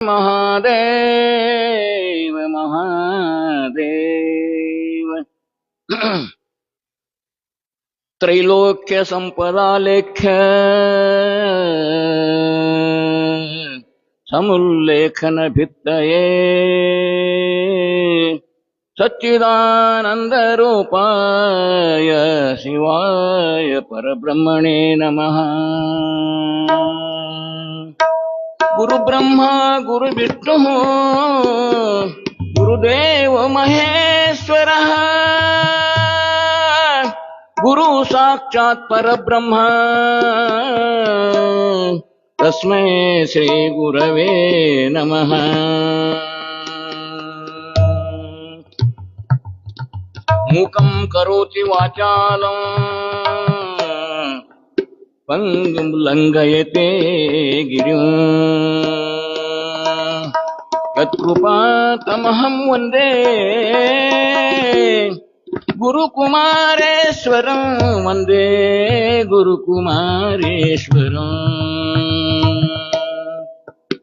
महादेव महादेव त्रैलोक्य संपदालेख्य समुल्लेखन भित्तये सच्चिदानंद रूपाय शिवाय परब्रह्मणे नमः। गुरु ब्रह्मा गुरु विष्णु गुरुदेव महेश्वर गुरु साक्षात् परब्रह्म तस्मै श्री गुरवे नमः। मूकं करोति वाचालं पंगुं लंघयते गिरिं यत्कृपातमहं वन्दे गुरुकुमारेश्वरं वन्दे गुरुकुमारेश्वरं।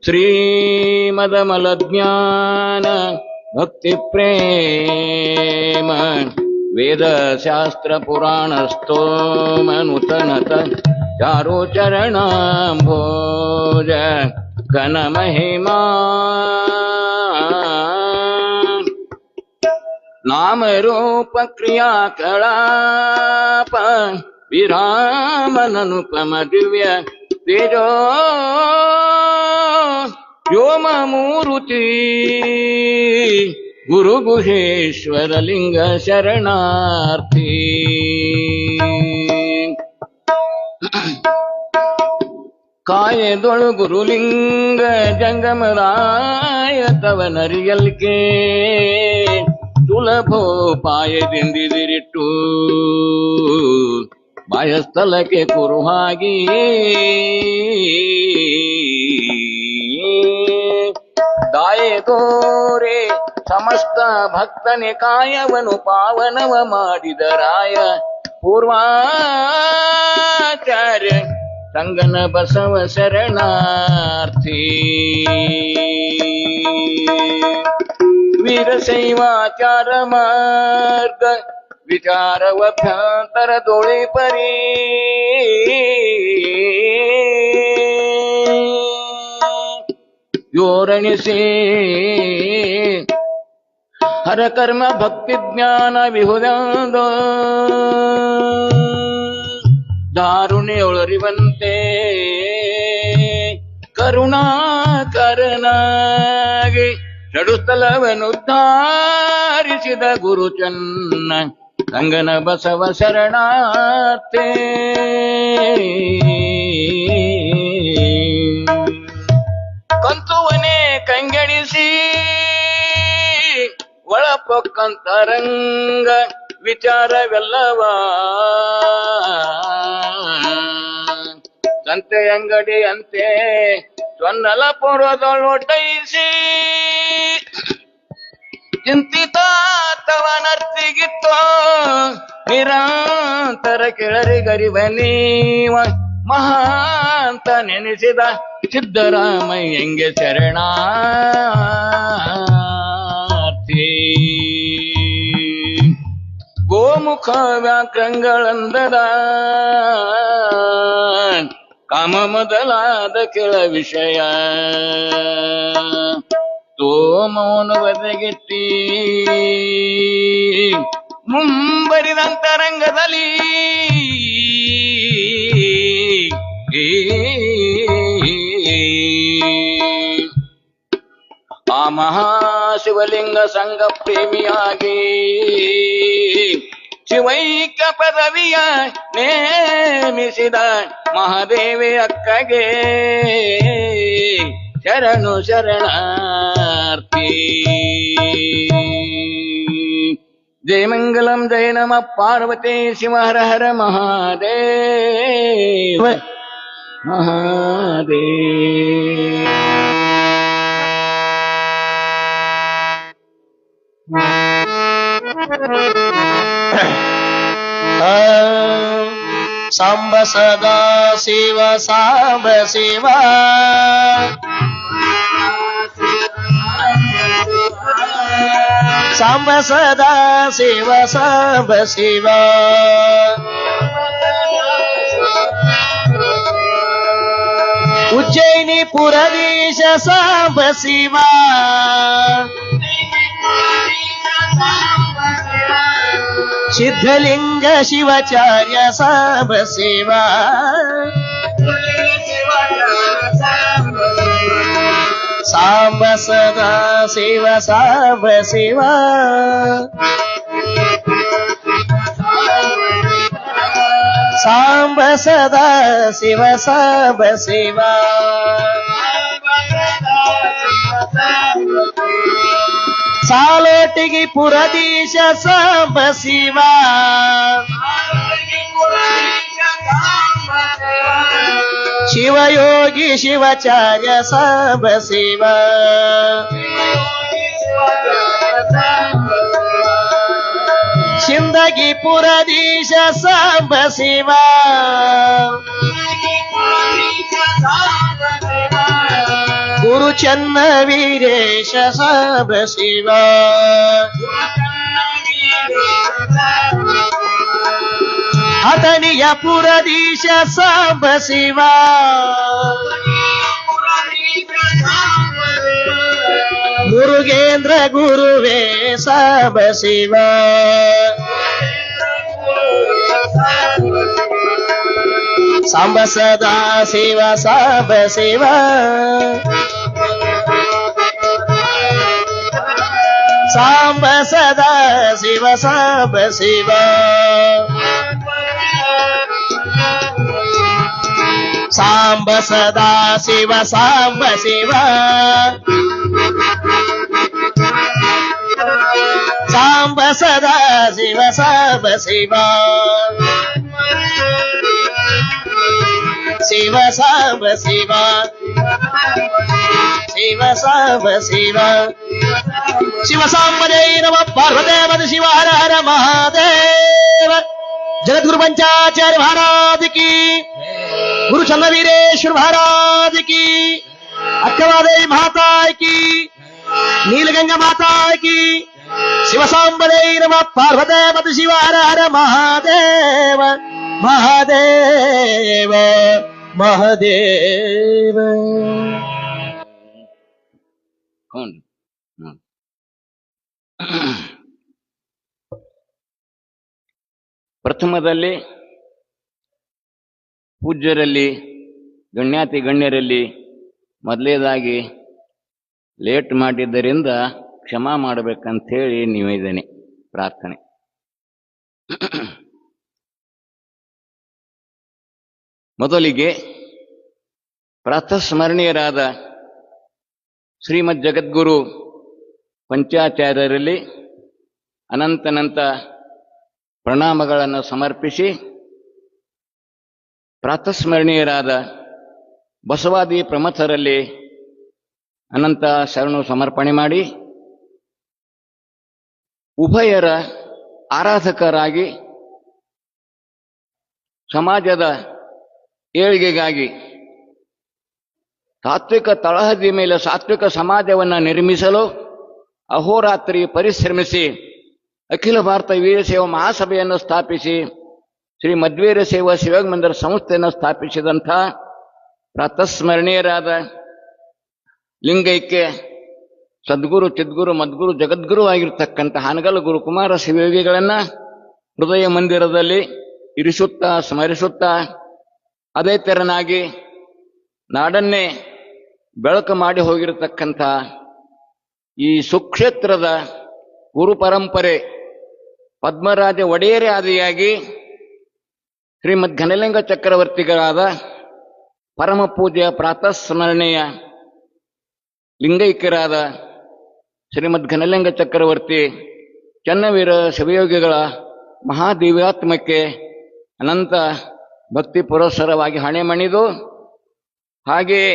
श्रीमदमलज्ञान भक्ति प्रेम वेद शास्त्र पुराण स्तोम नूतनत चारु चरणाम्भोज घन महिमा नाम रूप क्रिया कलाप विरामननुपम दिव्य तेजो व्योम मूर्ति गुरु गुहेश्वर लिंग शरणार्थी। ಕಾಯದೊಳು ಗುರುಲಿಂಗ ಜಂಗಮರಾಯ ತವನರಿಯಲ್ಕೆ ಸುಲಭೋಪಾಯದಿಂದಿರಿಟ್ಟು ಬಾಯಸ್ಥಲಕ್ಕೆ ಕುರುಹಾಗಿ ದಾಯದೋರೆ ಸಮಸ್ತ ಭಕ್ತನೆ ಕಾಯವನು ಪಾವನವ ಮಾಡಿದರಾಯ ಪೂರ್ವಾಚಾರ್ಯ ಸಂಗನ ಬಸವ ಶರಣಾರ್ಥಿ। ವೀರಶೈವಾಚಾರ ಮಾರ್ಗ ವಿಚಾರವಭ್ಯಂತರ ದೋಳಿ ಪರಿ ಯೋರಣಿಸಿ ಹರ ಕರ್ಮ ಭಕ್ತಿ ಜ್ಞಾನ ವಿಹುದಂದೋ ದಾರುಣ್ಯೊಳರಿವಂತೆ ಕರುಣಾಕರನಾಗಿ ನಡುಸ್ಥಳವನ್ನುದ್ಧಾರಿಸಿದ ಗುರು ಚನ್ನ ಸಂಗನ ಬಸವ ಶರಣಾರ್ಥಿ। ಕಂತುವನೇ ಕಂಗೆಡಿಸಿ ಒಳಪೊಕ್ಕಂತರಂಗ ವಿಚಾರವೆಲ್ಲವ ಸಂತೆ ಅಂಗಡಿ ಅಂತೆ ಸ್ವನ್ನಲಪುರದೊಳೊಡ್ಡೈಸಿ ಚಿಂತಿತಾತವನರ್ತಿಗಿತ್ತೋ ನಿರಂತರ ಕೆಳರಿಗರಿವನೀವ ಮಹಾಂತ ನೆನೆಸಿದ ಸಿದ್ದರಾಮಯ್ಯಂಗೆ ಶರಣಾರ್ಥಿ। ಗೋಮುಖ ವ್ಯಾಕ್ರಂಗಳಂದದ ಕಾಮ ಮೊದಲಾದ ಕೆಳ ವಿಷಯ ತೋಮೋನು ಬದಗೆಟ್ಟಿ ಮುಂಬರಿದಂತರಂಗದಲ್ಲಿ ಆ ಮಹಾಶಿವಲಿಂಗ ಸಂಘ ಪ್ರೇಮಿಯಾಗಿ ಶಿವೈಕ್ಯ ಪದವಿಯ ನೇಮಿಸಿದ ಮಹಾದೇವಿ ಅಕ್ಕಗೆ ಶರಣು ಶರಣಾರ್ಥಿ। ಜಯ ಮಂಗಲಂ ಜಯ ನಮ ಪಾರ್ವತಿ ಶಿವ ಹರ ಹರ ಮಹಾದೇವ ಮಹಾದೇವ। सांब सदा शिव सांब शिवा ಸಾಂಬ ಸದಾ ಶಿವ ಸಾಂಬ ಶಿವ ಉಜ್ಜಯಿನಿ ಪುರದೀಶ ಸಾಂಬ ಶಿವ ಸಿದ್ಧಲಿಂಗ ಶಿವಾಚಾರ್ಯ ಸಾಂಬ ಶಿವ ಸಾಂಬ ಸದಾ ಶಿವ ಸಾಂಬ ಶಿವ ಸಾಂಬ ಸದಾ ಶಿವ ಸಾಂಬ ಶಿವ ಸಾಲೋಟಿಗಿ ಪುರದೀಶ ಸಾಂಬ ಶಿವ ಶಿವಯೋಗಿ ಶಿವಾಚಾರ್ಯ ಸಾಂಬ ಶಿವ ಸಿಂದಗಿ ಪುರದೀಶ ಸಾಂಬ ಶಿವ ಗುರು ಚನ್ನ ವೀರೇಶ ಸಾಂಬ ಶಿವ ಹತನಿಯ ಪುರದೀಶ ಸಾಂಬ ಶಿವ ಮುರುಗೇಂದ್ರ ಗುರುವೇ ಸಾಂಬ ಶಿವ ಸಾಂಬ ಸದಾ ಶಿವ ಸಾಂಬ ಶಿವ ಸಾಂಬ ಸದಾ ಶಿವ ಸಾಂಬ ಶಿವ ಸಾಂಬ ಸದಾ ಶಿವ ಸಾಂಬ ಶಿವ ಸಾಂಬ ಸದಾ ಶಿವ ಸಾಂಬ ಶಿವ ಶಿವ ಸಾಂಬ ಶಿವ ಶಿವ ಸಾಂಬ ಶಿವ ಶಿವ ಸಾಂಬನೇ ನಮ ಪಾರ್ವದೇವದ ಶಿವ ಹರ ಹರ ಮಹಾದೇವ ಜಗದ್ಗುರು पंचाचार्य महाराज की गुरु चंद्रवीरेश्वर महाराज की अक्कवादेवी माता की नीलगंगा माता की शिव सांबरे नमः पार्वतीपति शिव हर हर महादेव महादेव महादेव कौन ಪ್ರಥಮದಲ್ಲಿ ಪೂಜ್ಯರಲ್ಲಿ ಗಣ್ಯಾತಿ ಗಣ್ಯರಲ್ಲಿ ಮೊದಲೇದಾಗಿ ಲೇಟ್ ಮಾಡಿದ್ದರಿಂದ ಕ್ಷಮಾ ಮಾಡಬೇಕಂಥೇಳಿ ನಿವೇದನೆ ಪ್ರಾರ್ಥನೆ. ಮೊದಲಿಗೆ ಪ್ರಾತಃಸ್ಮರಣೀಯರಾದ ಶ್ರೀಮದ್ ಜಗದ್ಗುರು ಪಂಚಾಚಾರ್ಯರಲ್ಲಿ ಅನಂತನಂತ ಪ್ರಣಾಮಗಳನ್ನು ಸಮರ್ಪಿಸಿ, ಪ್ರಾತಃಸ್ಮರಣೀಯರಾದ ಬಸವಾದಿ ಪ್ರಮಥರಲ್ಲಿ ಅನಂತ ಶರಣು ಸಮರ್ಪಣೆ ಮಾಡಿ, ಉಭಯರ ಆರಾಧಕರಾಗಿ ಸಮಾಜದ ಏಳಿಗೆಗಾಗಿ ತಾತ್ವಿಕ ತಳಹದಿ ಮೇಲೆ ಸಾತ್ವಿಕ ಸಮಾಜವನ್ನು ನಿರ್ಮಿಸಲು ಅಹೋರಾತ್ರಿ ಪರಿಶ್ರಮಿಸಿ ಅಖಿಲ ಭಾರತ ವೀರಶೈವ ಮಹಾಸಭೆಯನ್ನು ಸ್ಥಾಪಿಸಿ ಶ್ರೀ ಮಧ್ವೀರ ಸೇವಾ ಶಿವಯೋಗ ಮಂದಿರ ಸಂಸ್ಥೆಯನ್ನು ಸ್ಥಾಪಿಸಿದಂಥ ಪ್ರಾತಃಸ್ಮರಣೀಯರಾದ ಲಿಂಗೈಕ್ಯ ಸದ್ಗುರು ಚಿದ್ಗುರು ಮದ್ಗುರು ಜಗದ್ಗುರು ಆಗಿರ್ತಕ್ಕಂಥ ಹಾನಗಲ್ ಗುರುಕುಮಾರ ಶಿವಯೋಗಿಗಳನ್ನು ಹೃದಯ ಮಂದಿರದಲ್ಲಿ ಇರಿಸುತ್ತಾ ಸ್ಮರಿಸುತ್ತಾ, ಅದೇ ತೆರನಾಗಿ ನಾಡನ್ನೇ ಬೆಳಕು ಮಾಡಿ ಹೋಗಿರತಕ್ಕಂಥ ಈ ಸುಕ್ಷೇತ್ರದ ಗುರು ಪರಂಪರೆ ಪದ್ಮರಾಜ ಒಡೆಯರೇ ಆದಿಯಾಗಿ ಶ್ರೀಮದ್ ಘನಲಿಂಗ ಚಕ್ರವರ್ತಿಗಳಾದ ಪರಮ ಪೂಜ್ಯ ಪ್ರಾತಃಸ್ಮರಣೆಯ ಲಿಂಗೈಕ್ಯರಾದ ಶ್ರೀಮದ್ ಘನಲಿಂಗ ಚಕ್ರವರ್ತಿ ಚನ್ನವೀರ ಶಿವಯೋಗಿಗಳ ಮಹಾದಿವ್ಯಾತ್ಮಕ್ಕೆ ಅನಂತ ಭಕ್ತಿ ಪುರಸ್ಸರವಾಗಿ ಹಣೆ ಮಣಿದು, ಹಾಗೆಯೇ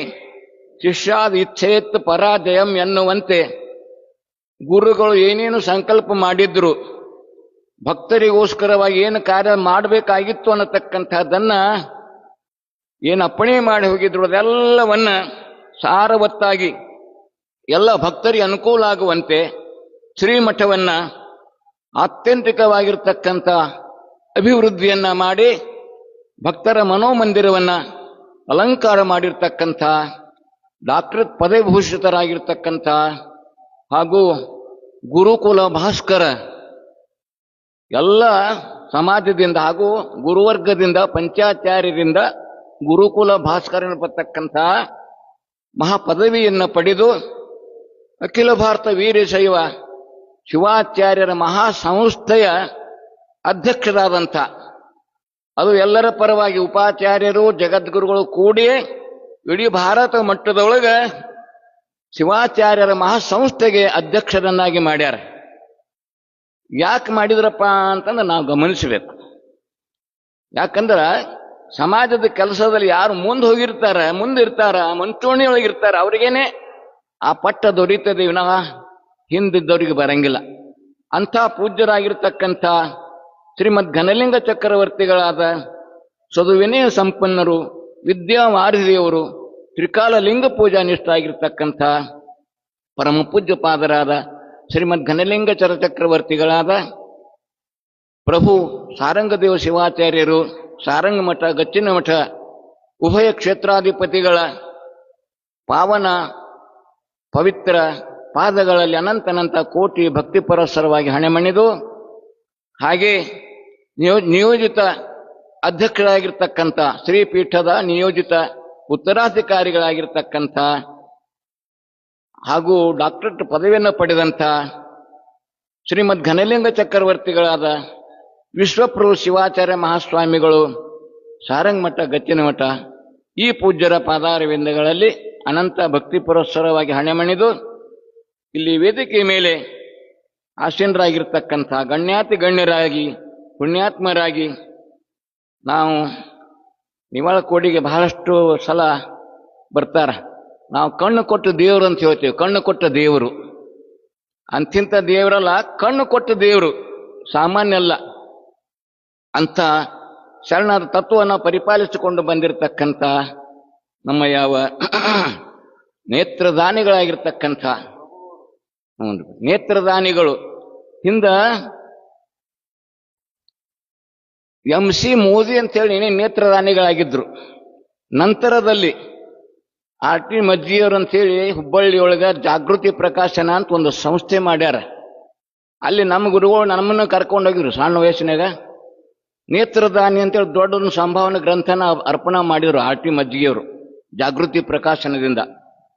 ಶಿಷ್ಯಾದ್ ಇಚ್ಛೇತ್ ಪರಾಜಯಂ ಎನ್ನುವಂತೆ ಗುರುಗಳು ಏನೇನು ಸಂಕಲ್ಪ ಮಾಡಿದ್ರು, ಭಕ್ತರಿಗೋಸ್ಕರವಾಗಿ ಏನು ಕಾರ್ಯ ಮಾಡಬೇಕಾಗಿತ್ತು ಅನ್ನತಕ್ಕಂಥದ್ದನ್ನು ಏನು ಅಪ್ಪಣೆ ಮಾಡಿ ಹೋಗಿದ್ರು ಅದೆಲ್ಲವನ್ನ ಸಾರವತ್ತಾಗಿ ಎಲ್ಲ ಭಕ್ತರಿಗೆ ಅನುಕೂಲ ಆಗುವಂತೆ ಶ್ರೀಮಠವನ್ನ ಆತ್ಯಂತಿಕವಾಗಿರ್ತಕ್ಕಂಥ ಅಭಿವೃದ್ಧಿಯನ್ನ ಮಾಡಿ ಭಕ್ತರ ಮನೋಮಂದಿರವನ್ನ ಅಲಂಕಾರ ಮಾಡಿರ್ತಕ್ಕಂಥ ಡಾಕ್ಟರೇಟ್ ಪದವಿಭೂಷಿತರಾಗಿರ್ತಕ್ಕಂಥ ಹಾಗೂ ಗುರುಕುಲ ಭಾಸ್ಕರ ಎಲ್ಲ ಸಮಾಜದಿಂದ ಹಾಗೂ ಗುರುವರ್ಗದಿಂದ ಪಂಚಾಚಾರ್ಯರಿಂದ ಗುರುಕುಲ ಭಾಸ್ಕರ ಎನ್ನತಕ್ಕಂಥ ಮಹಾಪದವಿಯನ್ನು ಪಡೆದು ಅಖಿಲ ಭಾರತ ವೀರಶೈವ ಶಿವಾಚಾರ್ಯರ ಮಹಾಸಂಸ್ಥೆಯ ಅಧ್ಯಕ್ಷರಾದಂಥ, ಅದು ಎಲ್ಲರ ಪರವಾಗಿ ಉಪಾಚಾರ್ಯರು ಜಗದ್ಗುರುಗಳು ಕೂಡಿ ಇಡೀ ಭಾರತ ಮಟ್ಟದೊಳಗೆ ಶಿವಾಚಾರ್ಯರ ಮಹಾಸಂಸ್ಥೆಗೆ ಅಧ್ಯಕ್ಷರನ್ನಾಗಿ ಮಾಡ್ಯಾರ. ಯಾಕೆ ಮಾಡಿದ್ರಪ್ಪ ಅಂತಂದ್ರೆ ನಾವು ಗಮನಿಸಬೇಕು. ಯಾಕಂದ್ರೆ ಸಮಾಜದ ಕೆಲಸದಲ್ಲಿ ಯಾರು ಮುಂದಿರ್ತಾರ ಮುಂಚೂಣಿಯೊಳಗಿರ್ತಾರ ಅವ್ರಿಗೇನೆ ಆ ಪಟ್ಟ ದೊರೀತದೆ ವಿನಃ ಹಿಂದಿದ್ದವರಿಗೆ ಬರಂಗಿಲ್ಲ. ಅಂಥ ಪೂಜ್ಯರಾಗಿರ್ತಕ್ಕಂಥ ಶ್ರೀಮದ್ ಘನಲಿಂಗ ಚಕ್ರವರ್ತಿಗಳಾದ ಸದುವಿನಯ ಸಂಪನ್ನರು, ವಿದ್ಯಾವಾರಿಧಿಯವರು, ತ್ರಿಕಾಲ ಲಿಂಗ ಪೂಜಾ ನಿಷ್ಠರಾಗಿರ್ತಕ್ಕಂಥ ಪರಮ ಪೂಜ್ಯ ಪಾದರಾದ ಶ್ರೀಮದ್ ಘನಲಿಂಗಚರ ಚಕ್ರವರ್ತಿಗಳಾದ ಪ್ರಭು ಸಾರಂಗದೇವ ಶಿವಾಚಾರ್ಯರು, ಸಾರಂಗ ಮಠ, ಗಚ್ಚಿನ ಮಠ ಉಭಯ ಕ್ಷೇತ್ರಾಧಿಪತಿಗಳ ಪಾವನ ಪವಿತ್ರ ಪಾದಗಳಲ್ಲಿ ಅನಂತನಂತ ಕೋಟಿ ಭಕ್ತಿ ಪರಸ್ಪರವಾಗಿ ಹಣೆಮಣಿದು, ಹಾಗೆ ನಿಯೋಜಿತ ಅಧ್ಯಕ್ಷರಾಗಿರ್ತಕ್ಕಂಥ ಶ್ರೀಪೀಠದ ನಿಯೋಜಿತ ಉತ್ತರಾಧಿಕಾರಿಗಳಾಗಿರ್ತಕ್ಕಂಥ ಹಾಗೂ ಡಾಕ್ಟರೇಟ್ ಪದವಿಯನ್ನು ಪಡೆದಂಥ ಶ್ರೀಮದ್ ಘನಲಿಂಗ ಚಕ್ರವರ್ತಿಗಳಾದ ವಿಶ್ವಪ್ರಭು ಶಿವಾಚಾರ್ಯ ಮಹಾಸ್ವಾಮಿಗಳು, ಸಾರಂಗ ಮಠ, ಗಚ್ಚಿನ ಮಠ ಈ ಪೂಜ್ಯರ ಪಾದಾರವಿಂದಗಳಲ್ಲಿ ಅನಂತ ಭಕ್ತಿ ಪುರಸ್ಸರವಾಗಿ ಹಣೆಮಣಿದು ಇಲ್ಲಿ ವೇದಿಕೆ ಮೇಲೆ ಆಸೀನರಾಗಿರ್ತಕ್ಕಂಥ ಗಣ್ಯಾತಿ ಗಣ್ಯರಾಗಿ ಪುಣ್ಯಾತ್ಮರಾಗಿ ನಾವು ನಿವಾಳಕೋಡಿಗೆ ಬಹಳಷ್ಟು ಸಲ ಬರ್ತಾರ. ನಾವು ಕಣ್ಣು ಕೊಟ್ಟ ದೇವರು ಅಂತ ಹೇಳ್ತೀವಿ. ಕಣ್ಣು ಕೊಟ್ಟ ದೇವರು ಅಂತಿಂಥ ದೇವರಲ್ಲ, ಕಣ್ಣು ಕೊಟ್ಟ ದೇವರು, ಸಾಮಾನ್ಯ ಅಲ್ಲ. ಅಂಥ ಶರಣರ ತತ್ವವನ್ನು ಪರಿಪಾಲಿಸಿಕೊಂಡು ಬಂದಿರತಕ್ಕಂಥ ನಮ್ಮ ಯಾವ ನೇತ್ರದಾನಿಗಳಾಗಿರ್ತಕ್ಕಂಥ ನೇತ್ರದಾನಿಗಳು ಹಿಂದ MC ಮೋದಿ ಅಂತೇಳಿ ನೇತ್ರದಾನಿಗಳಾಗಿದ್ರು. ನಂತರದಲ್ಲಿ RT ಮಜ್ಜಿಯವರು ಅಂತೇಳಿ ಹುಬ್ಬಳ್ಳಿಯೊಳಗ ಜಾಗೃತಿ ಪ್ರಕಾಶನ ಅಂತ ಒಂದು ಸಂಸ್ಥೆ ಮಾಡ್ಯಾರ. ಅಲ್ಲಿ ನಮ್ಮ ಗುರುಗಳು ನಮ್ಮನ್ನು ಕರ್ಕೊಂಡೋಗಿದ್ರು ಸಣ್ಣ ವಯಸ್ಸಿನಾಗ. ನೇತ್ರದಾನಿ ಅಂತೇಳಿ ದೊಡ್ಡ ಒಂದು ಸಂಭಾವನೆ ಗ್ರಂಥನ ಅರ್ಪಣೆ ಮಾಡಿದ್ರು RT ಮಜ್ಜಿಗೆಯವರು ಜಾಗೃತಿ ಪ್ರಕಾಶನದಿಂದ.